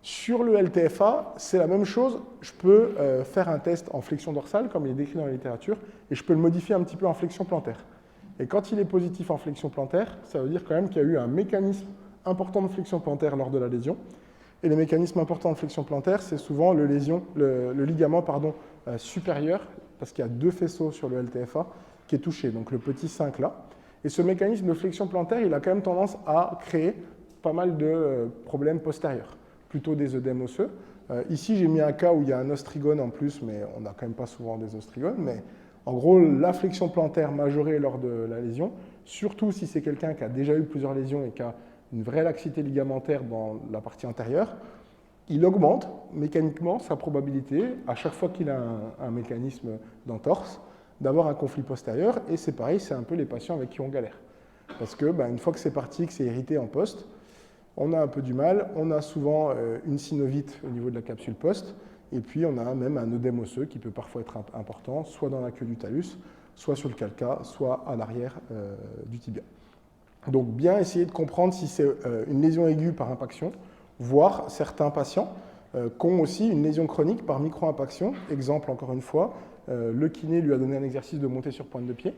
[SPEAKER 1] Sur le LTFA, c'est la même chose. Je peux faire un test en flexion dorsale, comme il est décrit dans la littérature, et je peux le modifier un petit peu en flexion plantaire. Et quand il est positif en flexion plantaire, ça veut dire quand même qu'il y a eu un mécanisme important de flexion plantaire lors de la lésion. Et les mécanismes importants de flexion plantaire, c'est souvent le ligament supérieur, parce qu'il y a 2 faisceaux sur le LTFA, qui est touché, donc le petit 5 là. Et ce mécanisme de flexion plantaire, il a quand même tendance à créer pas mal de problèmes postérieurs, plutôt des œdèmes osseux. Ici, j'ai mis un cas où il y a un ostrigone en plus, mais on n'a quand même pas souvent des ostrigones. Mais en gros, la flexion plantaire majorée lors de la lésion, surtout si c'est quelqu'un qui a déjà eu plusieurs lésions et qui a une vraie laxité ligamentaire dans la partie antérieure, il augmente mécaniquement sa probabilité, à chaque fois qu'il a un mécanisme d'entorse, d'avoir un conflit postérieur. Et c'est pareil, c'est un peu les patients avec qui on galère. Parce que une fois que c'est parti, que c'est irrité en poste, on a un peu du mal, on a souvent une synovite au niveau de la capsule post, et puis on a même un œdème osseux qui peut parfois être important, soit dans la queue du talus, soit sur le calca, soit à l'arrière du tibia. Donc bien essayer de comprendre si c'est une lésion aiguë par impaction, voire certains patients qui ont aussi une lésion chronique par micro-impaction. Exemple encore une fois, le kiné lui a donné un exercice de montée sur pointe de pied,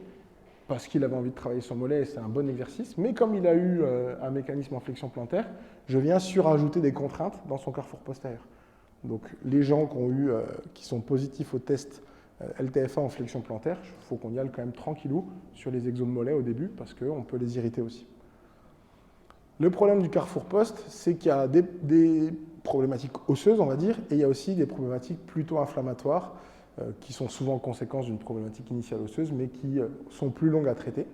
[SPEAKER 1] parce qu'il avait envie de travailler son mollet et c'est un bon exercice, mais comme il a eu un mécanisme en flexion plantaire, je viens surajouter des contraintes dans son carrefour postérieur. Donc les gens qui sont positifs au test LTFA en flexion plantaire, il faut qu'on y aille quand même tranquillou sur les exos de mollet au début parce qu'on peut les irriter aussi. Le problème du carrefour post, c'est qu'il y a des problématiques osseuses, on va dire, et il y a aussi des problématiques plutôt inflammatoires qui sont souvent conséquences d'une problématique initiale osseuse, mais qui sont plus longues à traiter,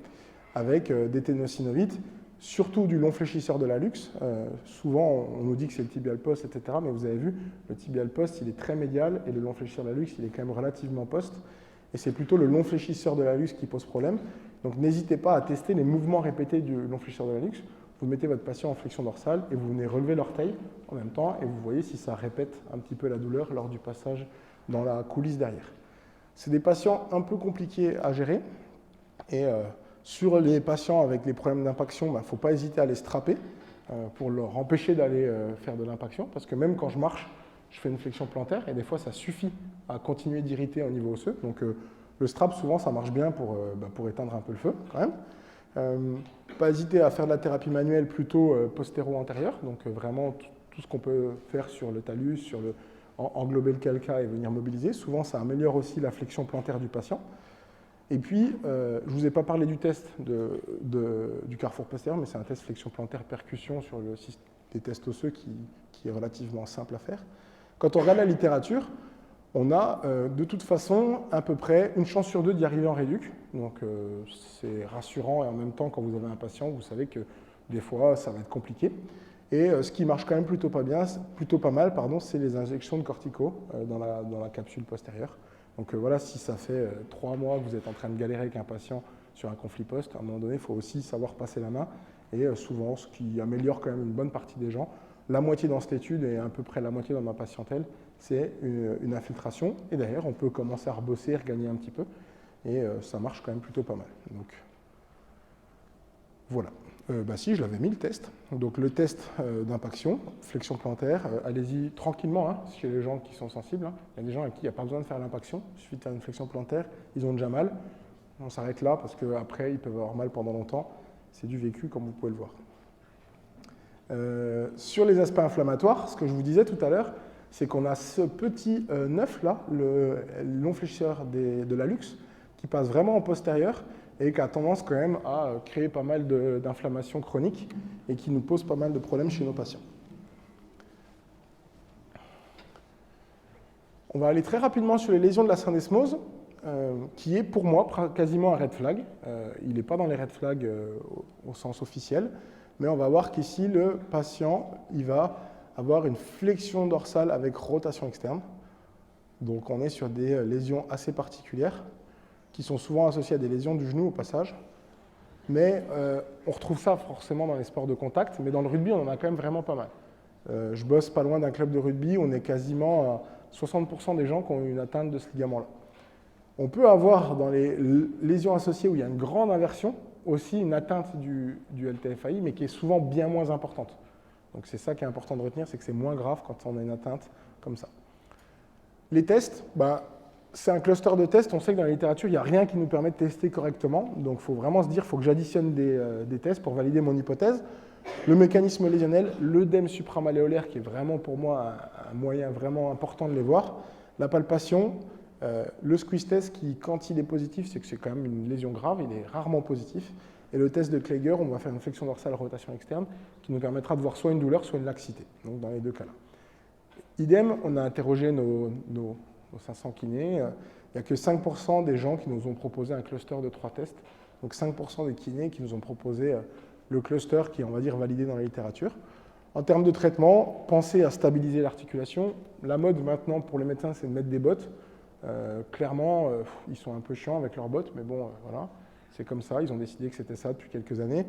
[SPEAKER 1] avec des ténosynovites, surtout du long fléchisseur de l'hallux. Souvent, on nous dit que c'est le tibial post, etc., mais vous avez vu, le tibial post, il est très médial, et le long fléchisseur de l'hallux, il est quand même relativement post, et c'est plutôt le long fléchisseur de l'hallux qui pose problème. Donc n'hésitez pas à tester les mouvements répétés du long fléchisseur de l'hallux. Vous mettez votre patient en flexion dorsale et vous venez relever l'orteil en même temps et vous voyez si ça répète un petit peu la douleur lors du passage dans la coulisse derrière. C'est des patients un peu compliqués à gérer et sur les patients avec les problèmes d'impaction, il ne faut pas hésiter à les strapper pour leur empêcher d'aller faire de l'impaction parce que même quand je marche, je fais une flexion plantaire et des fois ça suffit à continuer d'irriter au niveau osseux. Donc le strap souvent ça marche bien pour éteindre un peu le feu quand même. Pas hésiter à faire de la thérapie manuelle plutôt postéro-antérieure, donc vraiment tout ce qu'on peut faire sur le talus, englober le calca et venir mobiliser. Souvent, ça améliore aussi la flexion plantaire du patient. Et puis, je ne vous ai pas parlé du test du carrefour postérieur, mais c'est un test flexion plantaire percussion sur des tests osseux qui est relativement simple à faire. Quand on regarde la littérature, on a de toute façon à peu près une chance sur deux d'y arriver en réduc. Donc c'est rassurant et en même temps, quand vous avez un patient, vous savez que des fois, ça va être compliqué. Et ce qui marche quand même plutôt pas mal, c'est les injections de cortico dans la capsule postérieure. Donc voilà, si ça fait 3 mois que vous êtes en train de galérer avec un patient sur un conflit post, à un moment donné, il faut aussi savoir passer la main. Et souvent, ce qui améliore quand même une bonne partie des gens, la moitié dans cette étude et à peu près la moitié dans ma patientèle, c'est une infiltration. Et d'ailleurs, on peut commencer à rebosser, regagner un petit peu. Et ça marche quand même plutôt pas mal. Donc voilà. Si, je l'avais mis le test. Donc le test d'impaction, flexion plantaire, allez-y tranquillement, chez les gens qui sont sensibles. Il y a des gens à qui il n'y a pas besoin de faire l'impaction, il suffit de faire une flexion plantaire, ils ont déjà mal. On s'arrête là parce qu'après, ils peuvent avoir mal pendant longtemps. C'est du vécu, comme vous pouvez le voir. Sur les aspects inflammatoires, ce que je vous disais tout à l'heure, c'est qu'on a ce petit neuf là, le long fléchisseur de l'hallux, qui passe vraiment en postérieur et qui a tendance quand même à créer pas mal d'inflammations chroniques et qui nous pose pas mal de problèmes chez nos patients. On va aller très rapidement sur les lésions de la syndesmose, qui est pour moi quasiment un red flag. Il n'est pas dans les red flags au sens officiel, mais on va voir qu'ici, le patient, il va avoir une flexion dorsale avec rotation externe. Donc on est sur des lésions assez particulières, qui sont souvent associées à des lésions du genou au passage. Mais on retrouve ça forcément dans les sports de contact, mais dans le rugby, on en a quand même vraiment pas mal. Je bosse pas loin d'un club de rugby, on est quasiment à 60% des gens qui ont une atteinte de ce ligament-là. On peut avoir dans les lésions associées où il y a une grande inversion, aussi une atteinte du LTFAI, mais qui est souvent bien moins importante. Donc c'est ça qui est important de retenir, c'est que c'est moins grave quand on a une atteinte comme ça. Les tests, c'est un cluster de tests. On sait que dans la littérature, il n'y a rien qui nous permet de tester correctement. Donc il faut vraiment se dire qu'il faut que j'additionne des tests pour valider mon hypothèse. Le mécanisme lésionnel, l'œdème supramalléolaire, qui est vraiment pour moi un moyen vraiment important de les voir. La palpation, le squeeze test, qui quand il est positif, c'est que c'est quand même une lésion grave, il est rarement positif. Et le test de Kleiger, on va faire une flexion dorsale rotation externe, qui nous permettra de voir soit une douleur, soit une laxité. Donc dans les deux cas-là. Idem, on a interrogé nos 500 kinés, il n'y a que 5% des gens qui nous ont proposé un cluster de 3 tests. Donc 5% des kinés qui nous ont proposé le cluster qui est, on va dire, validé dans la littérature. En termes de traitement, pensez à stabiliser l'articulation. La mode maintenant pour les médecins, c'est de mettre des bottes. Clairement, ils sont un peu chiants avec leurs bottes, mais bon, voilà, c'est comme ça. Ils ont décidé que c'était ça depuis quelques années.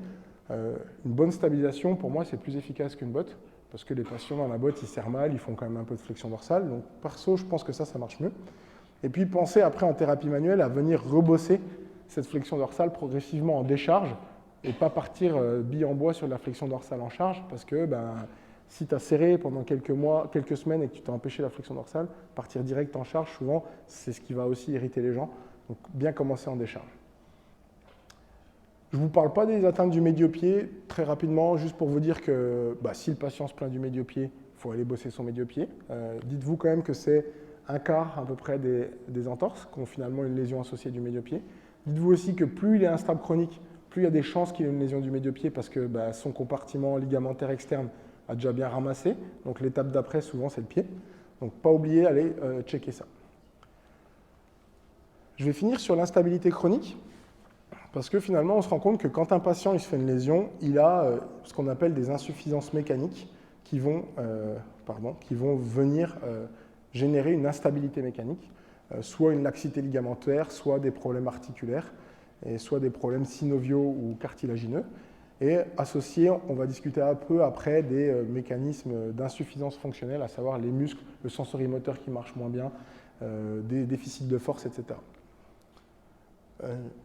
[SPEAKER 1] Une bonne stabilisation, pour moi, c'est plus efficace qu'une botte. Parce que les patients dans la botte, ils serrent mal, ils font quand même un peu de flexion dorsale. Donc, perso, je pense que ça marche mieux. Et puis, pensez après en thérapie manuelle à venir rebosser cette flexion dorsale progressivement en décharge et pas partir bille en bois sur la flexion dorsale en charge parce que si tu as serré pendant quelques mois, quelques semaines et que tu t'as empêché la flexion dorsale, partir direct en charge, souvent, c'est ce qui va aussi irriter les gens. Donc, bien commencer en décharge. Je ne vous parle pas des atteintes du médio-pied, très rapidement, juste pour vous dire que si le patient se plaint du médio-pied, il faut aller bosser son médio-pied. Dites-vous quand même que c'est un quart à peu près des entorses qui ont finalement une lésion associée du médio-pied. Dites-vous aussi que plus il est instable chronique, plus il y a des chances qu'il ait une lésion du médio-pied parce que son compartiment ligamentaire externe a déjà bien ramassé. Donc l'étape d'après, souvent, c'est le pied. Donc pas oublier, allez checker ça. Je vais finir sur l'instabilité chronique. Parce que finalement, on se rend compte que quand un patient il se fait une lésion, il a ce qu'on appelle des insuffisances mécaniques qui vont venir générer une instabilité mécanique, soit une laxité ligamentaire, soit des problèmes articulaires, et soit des problèmes synoviaux ou cartilagineux. Et associé, on va discuter un peu après des mécanismes d'insuffisance fonctionnelle, à savoir les muscles, le sensorimoteur qui marche moins bien, des déficits de force, etc.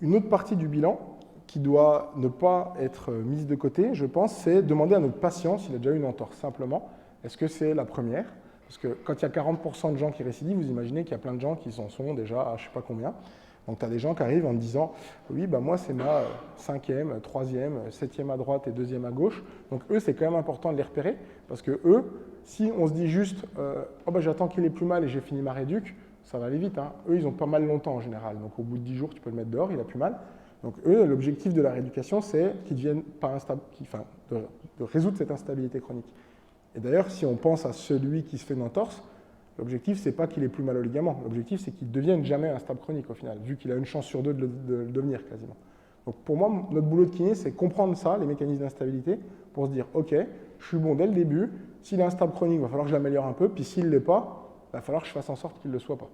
[SPEAKER 1] Une autre partie du bilan qui doit ne pas être mise de côté, je pense, c'est demander à notre patient s'il a déjà eu une entorse. Simplement, est-ce que c'est la première? Parce que quand il y a 40% de gens qui récidivent, vous imaginez qu'il y a plein de gens qui en sont déjà à je ne sais pas combien. Donc, tu as des gens qui arrivent en me disant « Oui, moi, c'est ma 5e, 3e, 7e à droite et 2e à gauche. » Donc, eux, c'est quand même important de les repérer parce que eux, si on se dit juste « j'attends qu'il ait plus mal et j'ai fini ma réduc », ça va aller vite. Hein. Eux, ils ont pas mal longtemps en général. Donc, au bout de 10 jours, tu peux le mettre dehors, il a plus mal. Donc, eux, l'objectif de la rééducation, c'est qu'ils deviennent pas instables, de résoudre cette instabilité chronique. Et d'ailleurs, si on pense à celui qui se fait une entorse, l'objectif, c'est pas qu'il ait plus mal au ligament. L'objectif, c'est qu'il ne devienne jamais instable chronique au final, vu qu'il a une chance sur deux de le devenir quasiment. Donc, pour moi, notre boulot de kiné, c'est comprendre ça, les mécanismes d'instabilité, pour se dire, OK, je suis bon dès le début. S'il est instable chronique, il va falloir que je l'améliore un peu. Puis s'il ne l'est pas, il va falloir que je fasse en sorte qu'il ne le soit pas.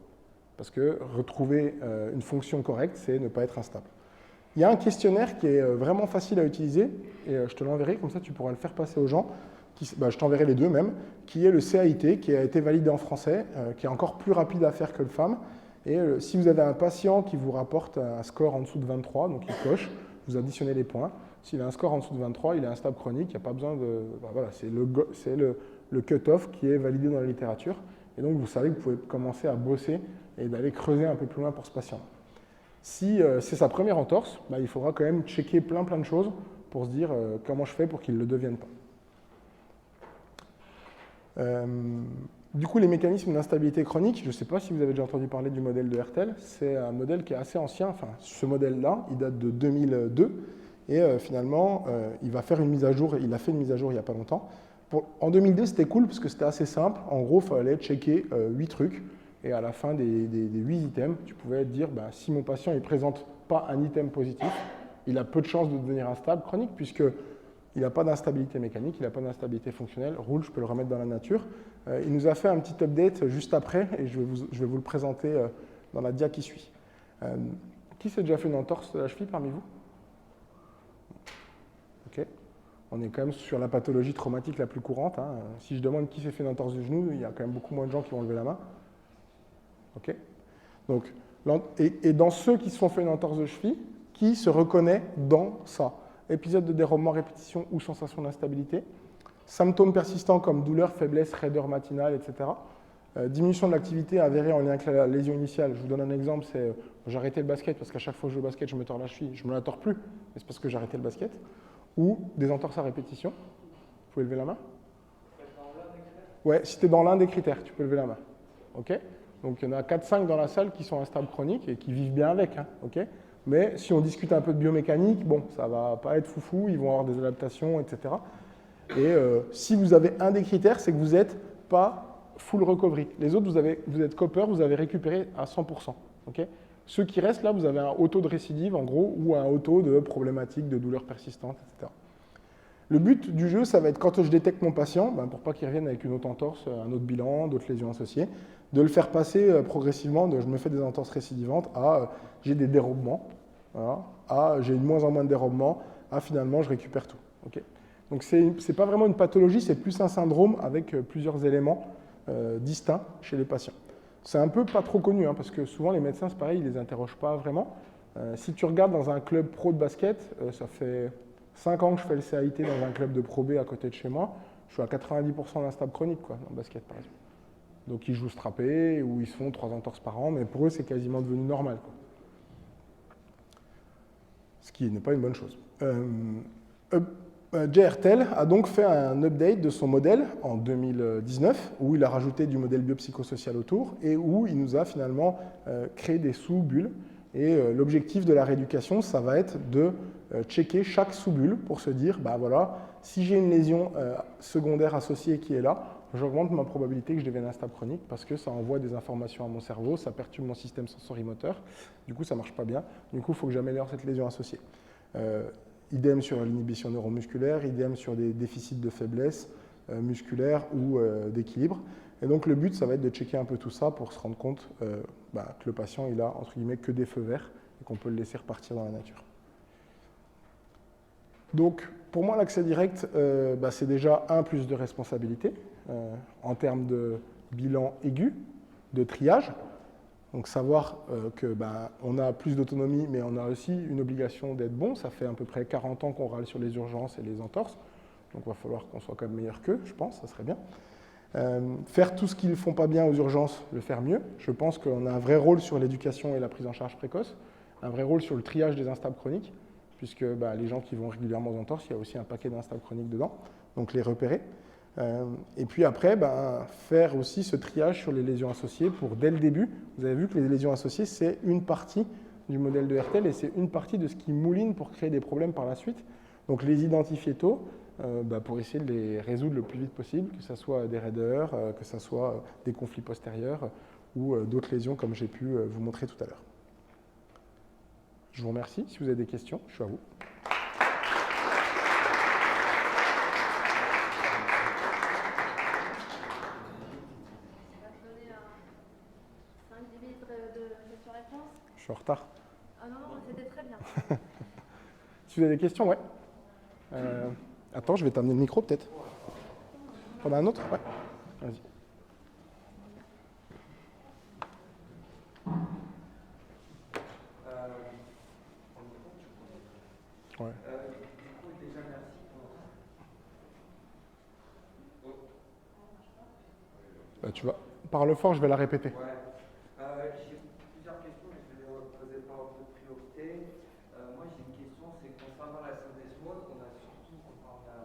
[SPEAKER 1] Parce que retrouver une fonction correcte, c'est ne pas être instable. Il y a un questionnaire qui est vraiment facile à utiliser, et je te l'enverrai, comme ça tu pourras le faire passer aux gens. Je t'enverrai les deux même, qui est le CAIT, qui a été validé en français, qui est encore plus rapide à faire que le FAM. Et si vous avez un patient qui vous rapporte un score en dessous de 23, donc il coche, vous additionnez les points. S'il a un score en dessous de 23, il est instable chronique, il n'y a pas besoin de... voilà, c'est le cut-off qui est validé dans la littérature. Et donc, vous savez que vous pouvez commencer à bosser et d'aller creuser un peu plus loin pour ce patient. Si c'est sa première entorse, il faudra quand même checker plein de choses pour se dire comment je fais pour qu'il ne le devienne pas. Du coup, les mécanismes d'instabilité chronique, je ne sais pas si vous avez déjà entendu parler du modèle de Hertel, c'est un modèle qui est assez ancien, enfin ce modèle-là, il date de 2002, et finalement, il va faire une mise à jour, il a fait une mise à jour il n'y a pas longtemps. En 2002, c'était cool parce que c'était assez simple. En gros, il fallait checker 8 trucs. Et à la fin des 8 items, tu pouvais te dire, si mon patient ne présente pas un item positif, il a peu de chances de devenir instable chronique puisqu'il n'a pas d'instabilité mécanique, il n'a pas d'instabilité fonctionnelle. Roule, je peux le remettre dans la nature. Il nous a fait un petit update juste après et je vais vous le présenter dans la dia qui suit. Qui s'est déjà fait une entorse de la cheville parmi vous? Ok. On est quand même sur la pathologie traumatique la plus courante. Hein. Si je demande qui s'est fait une entorse du genou, il y a quand même beaucoup moins de gens qui vont lever la main. Ok. Donc, et dans ceux qui se sont fait une entorse de cheville, qui se reconnaît dans ça? Épisode de dérobement, répétition ou sensation d'instabilité. Symptômes persistants comme douleur, faiblesse, raideur matinale, etc. Diminution de l'activité avérée en lien avec la lésion initiale. Je vous donne un exemple, c'est j'ai arrêté le basket parce qu'à chaque fois que je joue au basket, je me tords la cheville. Je ne me la tords plus, mais c'est parce que j'ai arrêté le basket. Ou des entorses à répétition. Vous pouvez lever la main? Ouais, si tu es dans l'un des critères, tu peux lever la main. Ok. Donc il y en a 4-5 dans la salle qui sont instables chroniques et qui vivent bien avec. Hein, okay. Mais si on discute un peu de biomécanique, bon, ça ne va pas être foufou, ils vont avoir des adaptations, etc. Et si vous avez un des critères, c'est que vous n'êtes pas full recovery. Les autres, vous êtes copper, vous avez récupéré à 100%. Okay. Ceux qui restent là, vous avez un haut taux de récidive en gros ou un haut taux de problématiques, de douleurs persistantes, etc. Le but du jeu, ça va être quand je détecte mon patient, pour pas qu'il revienne avec une autre entorse, un autre bilan, d'autres lésions associées, de le faire passer progressivement de je me fais des entorses récidivantes à j'ai des dérobements, voilà, à j'ai de moins en moins de dérobements, à finalement je récupère tout. Okay. Donc c'est pas vraiment une pathologie, c'est plus un syndrome avec plusieurs éléments distincts chez les patients. C'est un peu pas trop connu, hein, parce que souvent les médecins, c'est pareil, ils les interrogent pas vraiment. Si tu regardes dans un club pro de basket, ça fait 5 ans que je fais le CAIT dans un club de Pro B à côté de chez moi, je suis à 90% d'instable chronique quoi, dans le basket par exemple. Donc ils jouent strappé ou ils se font 3 entorses par an, mais pour eux c'est quasiment devenu normal. ce qui n'est pas une bonne chose. JRTEL a donc fait un update de son modèle en 2019, où il a rajouté du modèle biopsychosocial autour, et où il nous a finalement créé des sous-bulles. Et l'objectif de la rééducation, ça va être de checker chaque sous-bulle pour se dire, bah voilà, si j'ai une lésion secondaire associée qui est là, j'augmente ma probabilité que je devienne instable chronique parce que ça envoie des informations à mon cerveau, ça perturbe mon système sensorimoteur, du coup ça ne marche pas bien, du coup il faut que j'améliore cette lésion associée. Idem sur l'inhibition neuromusculaire, idem sur des déficits de faiblesse musculaire ou d'équilibre. Et donc le but, ça va être de checker un peu tout ça pour se rendre compte que le patient, il a entre guillemets que des feux verts et qu'on peut le laisser repartir dans la nature. Donc pour moi, l'accès direct, c'est déjà plus de responsabilité en termes de bilan aigu, de triage. Donc savoir qu'on a plus d'autonomie, mais on a aussi une obligation d'être bon. Ça fait à peu près 40 ans qu'on râle sur les urgences et les entorses. Donc il va falloir qu'on soit quand même meilleur qu'eux, je pense, ça serait bien. Faire tout ce qu'ils ne font pas bien aux urgences, le faire mieux. Je pense qu'on a un vrai rôle sur l'éducation et la prise en charge précoce, un vrai rôle sur le triage des instables chroniques, puisque les gens qui vont régulièrement aux entorses, il y a aussi un paquet d'instables chroniques dedans, donc les repérer. Et puis après, faire aussi ce triage sur les lésions associées pour, dès le début, vous avez vu que les lésions associées, c'est une partie du modèle de RTL et c'est une partie de ce qui mouline pour créer des problèmes par la suite. Donc les identifier tôt pour essayer de les résoudre le plus vite possible, que ce soit des raideurs, que ce soit des conflits postérieurs ou d'autres lésions comme j'ai pu vous montrer tout à l'heure. Je vous remercie. Si vous avez des questions, je suis à vous. Je suis en retard.
[SPEAKER 2] Ah non, c'était très bien.
[SPEAKER 1] Si vous avez des questions, ouais. Attends, je vais t'amener le micro peut-être. T'en as un autre? Ouais. Vas-y. Ouais.
[SPEAKER 3] Du coup, déjà merci pour...
[SPEAKER 1] Tu vas. Parle fort, je vais la répéter.
[SPEAKER 3] Ouais. J'ai plusieurs questions, mais je vais les poser par ordre de priorité. Moi, j'ai une question, c'est concernant la syndesmose, on a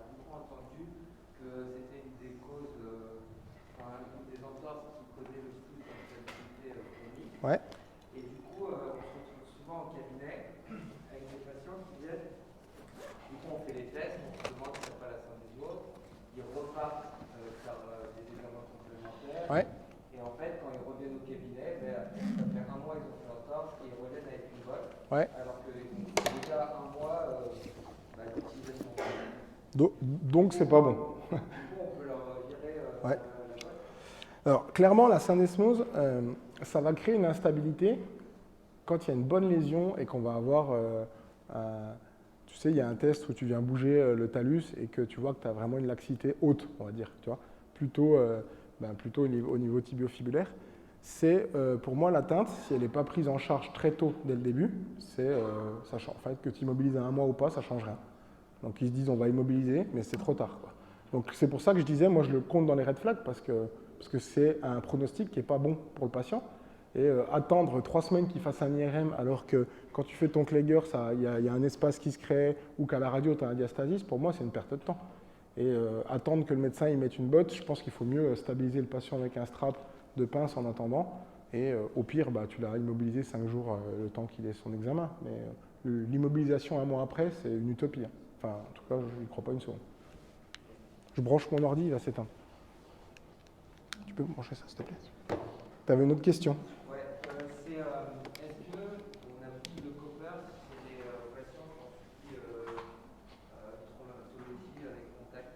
[SPEAKER 3] beaucoup entendu que c'était une des causes, une des entorses qui causait le plus d'instabilité chronique.
[SPEAKER 1] Ouais.
[SPEAKER 3] Et du coup, on se retrouve souvent au cabinet avec des patients qui viennent, du coup, on fait les tests, on se demande s'il n'y a pas la syndesmose, ils repartent faire des examens complémentaires.
[SPEAKER 1] Ouais.
[SPEAKER 3] Et en fait, quand ils reviennent au cabinet, ça fait un mois ils ont fait l'entorse et ils reviennent avec une botte.
[SPEAKER 1] Ouais.
[SPEAKER 3] Alors que déjà un mois d'utilisation.
[SPEAKER 1] Donc c'est pas bon.
[SPEAKER 3] Du coup, on peut leur virer
[SPEAKER 1] Ouais.
[SPEAKER 3] la botte.
[SPEAKER 1] Alors clairement, la syndesmose, ça va créer une instabilité quand il y a une bonne lésion et qu'on va avoir tu sais, il y a un test où tu viens bouger le talus et que tu vois que tu as vraiment une laxité haute, on va dire, tu vois, plutôt au niveau tibiofibulaire. C'est pour moi l'atteinte, si elle n'est pas prise en charge très tôt dès le début, ça change. En fait, que tu immobilises à un mois ou pas, ça ne change rien. Donc ils se disent on va immobiliser, mais c'est trop tard, quoi. Donc c'est pour ça que je disais, moi je le compte dans les red flags parce que c'est un pronostic qui n'est pas bon pour le patient. Et attendre 3 semaines qu'il fasse un IRM alors que quand tu fais ton Kleger, il y a un espace qui se crée ou qu'à la radio tu as un diastasis, pour moi c'est une perte de temps. Et attendre que le médecin y mette une botte, je pense qu'il faut mieux stabiliser le patient avec un strap de pince en attendant. Et au pire, tu l'as immobilisé 5 jours le temps qu'il ait son examen. Mais l'immobilisation un mois après, c'est une utopie. Hein. Enfin, en tout cas, je n'y crois pas une seconde. Je branche mon ordi, il va s'éteindre. Tu peux me brancher ça, s'il te plaît? Tu avais une autre question?
[SPEAKER 3] Ouais, c'est est-ce qu'on a vu le Cooper chez les patients qui ont suivi traumatologie avec contact?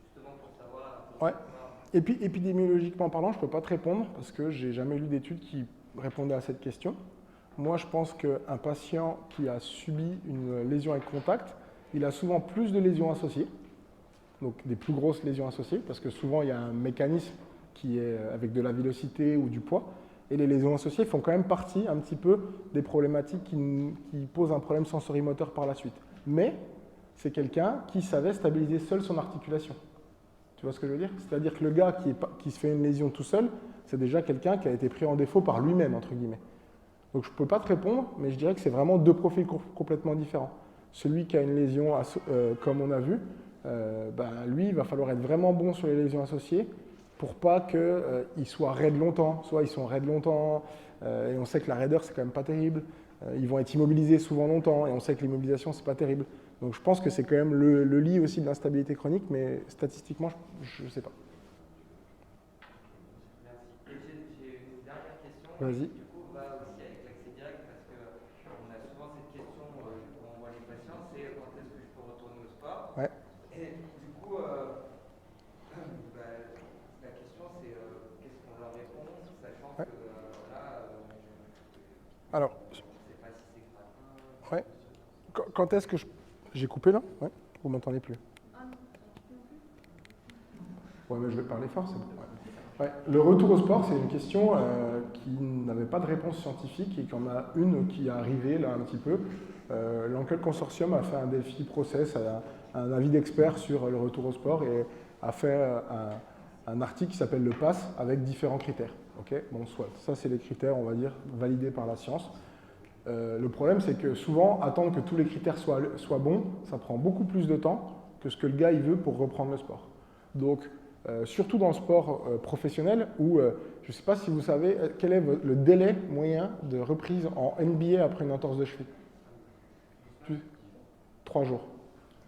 [SPEAKER 3] Justement pour savoir un peu.
[SPEAKER 1] Ouais. Et puis épidémiologiquement parlant, je ne peux pas te répondre parce que je n'ai jamais lu d'études qui répondaient à cette question. Moi, je pense qu'un patient qui a subi une lésion avec contact, il a souvent plus de lésions associées, donc des plus grosses lésions associées, parce que souvent il y a un mécanisme qui est avec de la vélocité ou du poids, et les lésions associées font quand même partie un petit peu des problématiques qui posent un problème sensorimoteur par la suite. Mais c'est quelqu'un qui savait stabiliser seul son articulation. Tu vois ce que je veux dire? C'est-à-dire que le gars qui se fait une lésion tout seul, c'est déjà quelqu'un qui a été pris en défaut par lui-même, entre guillemets. Donc je ne peux pas te répondre, mais je dirais que c'est vraiment deux profils complètement différents. Celui qui a une lésion, comme on a vu, lui, il va falloir être vraiment bon sur les lésions associées pour pas qu'ils soient raides longtemps. Soit ils sont raides longtemps, et on sait que la raideur, c'est quand même pas terrible. Ils vont être immobilisés souvent longtemps, et on sait que l'immobilisation, c'est pas terrible. Donc je pense que c'est quand même le lit aussi de l'instabilité chronique, mais statistiquement, je ne sais pas.
[SPEAKER 3] Merci. Et j'ai une dernière question.
[SPEAKER 1] Vas-y.
[SPEAKER 3] Du coup, va aussi avec l'accès direct parce qu'on a souvent cette question quand on voit les patients, c'est quand est-ce que je peux retourner au sport?
[SPEAKER 1] Ouais.
[SPEAKER 3] Et du coup, la question c'est qu'est-ce qu'on leur répond, sachant
[SPEAKER 1] Ouais.
[SPEAKER 3] que
[SPEAKER 1] Alors,
[SPEAKER 3] on ne sait pas si c'est gratin.
[SPEAKER 1] ouais. Quand est-ce que j'ai coupé là? Ouais. Vous m'entendez plus? Ouais, mais je vais parler fort, c'est bon. Ouais. Ouais. Le retour au sport, c'est une question qui n'avait pas de réponse scientifique et qu'on a une qui est arrivée là un petit peu. L'Enquête Consortium a fait un défi process, un avis d'expert sur le retour au sport et a fait un article qui s'appelle le PASS avec différents critères. Okay, bon, soit. Ça, c'est les critères, on va dire, validés par la science. Le problème, c'est que souvent, attendre que tous les critères soient bons, ça prend beaucoup plus de temps que ce que le gars il veut pour reprendre le sport. Donc, surtout dans le sport professionnel, où je ne sais pas si vous savez quel est le délai moyen de reprise en NBA après une entorse de cheville. 3 jours.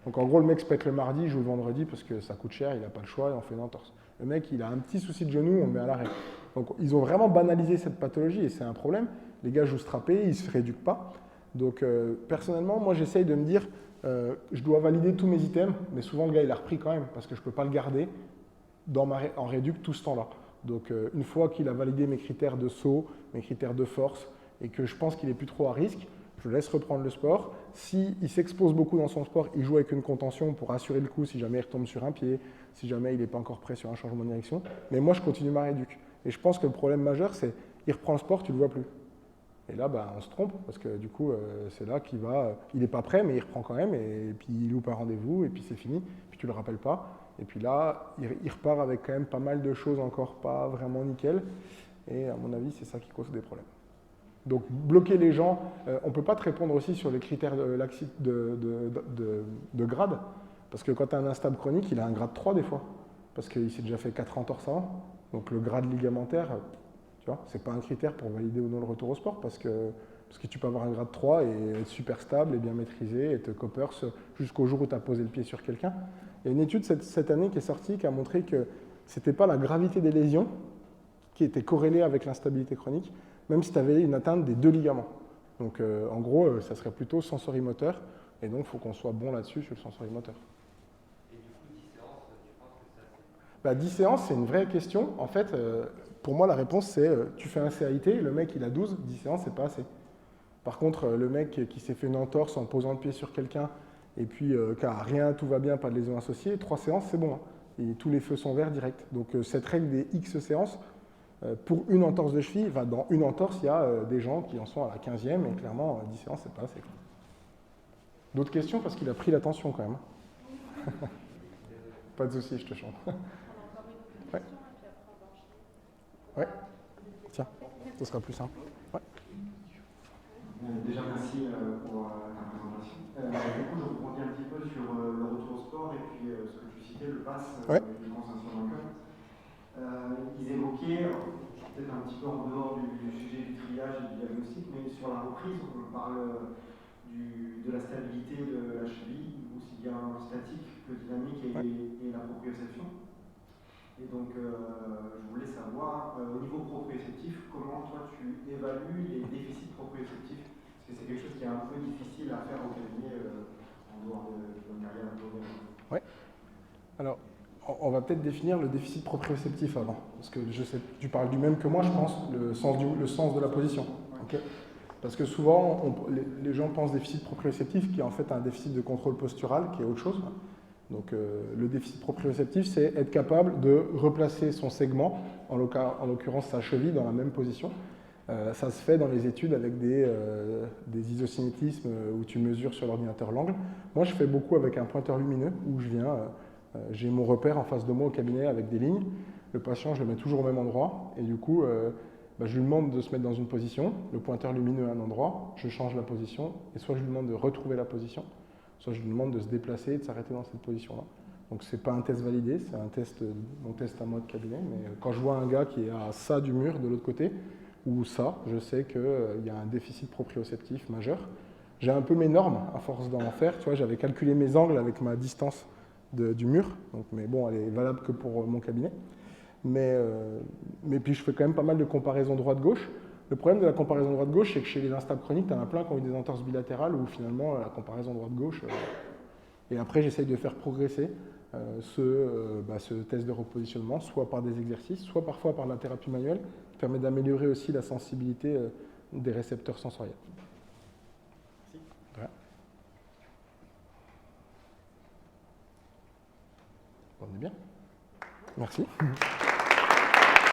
[SPEAKER 1] Donc en gros, le mec se pète le mardi, il joue le vendredi parce que ça coûte cher, il n'a pas le choix et on fait une entorse. Le mec, il a un petit souci de genou, on le met à l'arrêt. Donc ils ont vraiment banalisé cette pathologie et c'est un problème. Les gars jouent strappés, ils ne se rééduquent pas. Donc personnellement, moi j'essaye de me dire, je dois valider tous mes items, mais souvent le gars il a repris quand même parce que je ne peux pas le garder en réduc tout ce temps-là. Donc une fois qu'il a validé mes critères de saut, mes critères de force et que je pense qu'il n'est plus trop à risque, je le laisse reprendre le sport. S'il s'expose beaucoup dans son sport, il joue avec une contention pour assurer le coup si jamais il retombe sur un pied, si jamais il n'est pas encore prêt sur un changement de direction. Mais moi, je continue ma réduc. Et je pense que le problème majeur, c'est il reprend le sport, tu ne le vois plus. Et là, on se trompe, parce que du coup, c'est là qu'il va... il n'est pas prêt, mais il reprend quand même, et puis il loupe un rendez-vous, et puis c'est fini, puis tu ne le rappelles pas. Et puis là, il repart avec quand même pas mal de choses encore pas vraiment nickel. Et à mon avis, c'est ça qui cause des problèmes. Donc, bloquer les gens, on ne peut pas te répondre aussi sur les critères de grade, parce que quand tu as un instable chronique, il a un grade 3 des fois, parce qu'il s'est déjà fait 4 entorses avant. Donc, le grade ligamentaire, tu vois, c'est pas un critère pour valider ou non le retour au sport, parce que tu peux avoir un grade 3 et être super stable et bien maîtrisé, et te coppers jusqu'au jour où tu as posé le pied sur quelqu'un. Il y a une étude cette année qui est sortie qui a montré que ce n'était pas la gravité des lésions qui était corrélée avec l'instabilité chronique, même si tu avais une atteinte des 2 ligaments. Donc en gros, ça serait plutôt sensorimoteur, et donc il faut qu'on soit bon là-dessus sur le sensorimoteur.
[SPEAKER 3] Et du coup, 10 séances, tu penses que ça
[SPEAKER 1] 10 séances, c'est une vraie question. En fait, pour moi, la réponse, c'est tu fais un CAIT, le mec il a 12, 10 séances, c'est pas assez. Par contre, le mec qui s'est fait une entorse en posant le pied sur quelqu'un, et puis qui a rien, tout va bien, pas de lésion associée, 3 séances, c'est bon. Hein. Et tous les feux sont verts direct. Donc cette règle des X séances, pour une entorse de cheville, dans une entorse, il y a des gens qui en sont à la 15e, et clairement, 10 séances, c'est pas assez. D'autres questions? Parce qu'il a pris l'attention quand même. Pas de souci, je te chante. Ouais. Ouais. Tiens, ce sera plus simple. Ouais.
[SPEAKER 4] Déjà, merci pour ta présentation. Du coup, je rebondis un petit peu sur le retour au sport et puis ce que tu citais, le PASS,
[SPEAKER 1] Ouais.
[SPEAKER 4] du consensus d'enquête. Ils évoquaient, peut-être un petit peu en dehors du sujet du triage et du diagnostic, mais sur la reprise, on parle de la stabilité de la cheville, aussi bien statique que dynamique et la proprioception. Et donc, je voulais savoir, au niveau proprioceptif, comment toi tu évalues les déficits proprioceptifs? Parce que c'est quelque chose qui est un peu difficile à faire au cabinet en dehors de notre carrière abdominale.
[SPEAKER 1] Ouais. Alors, on va peut-être définir le déficit proprioceptif avant. Parce que je sais, tu parles du même que moi, je pense, le sens de la position.
[SPEAKER 4] Ouais.
[SPEAKER 1] Okay. Parce que souvent, les gens pensent déficit proprioceptif qui est en fait un déficit de contrôle postural, qui est autre chose. Donc le déficit proprioceptif, c'est être capable de replacer son segment, en l'occurrence sa cheville, dans la même position. Ça se fait dans les études avec des isocinétismes où tu mesures sur l'ordinateur l'angle. Moi, je fais beaucoup avec un pointeur lumineux où je viens, j'ai mon repère en face de moi au cabinet avec des lignes. Le patient, je le mets toujours au même endroit et du coup, bah, je lui demande de se mettre dans une position, le pointeur lumineux à un endroit, je change la position, et soit je lui demande de retrouver la position, soit je lui demande de se déplacer et de s'arrêter dans cette position-là. Donc c'est pas un test validé, c'est un test, mon test à moi de cabinet, mais quand je vois un gars qui est à ça du mur de l'autre côté, ou ça, je sais qu'il y a un déficit proprioceptif majeur. J'ai un peu mes normes à force d'en faire, tu vois, j'avais calculé mes angles avec ma distance du mur, donc, mais bon, elle est valable que pour mon cabinet. Mais puis je fais quand même pas mal de comparaisons droite-gauche. Le problème de la comparaison droite-gauche, c'est que chez les instables chroniques, tu en as plein qui ont eu des entorses bilatérales où finalement la comparaison droite-gauche. Et après, j'essaye de faire progresser ce test de repositionnement, soit par des exercices, soit parfois par la thérapie manuelle, qui permet d'améliorer aussi la sensibilité des récepteurs sensoriels. Merci. Ouais. On est bien. Merci.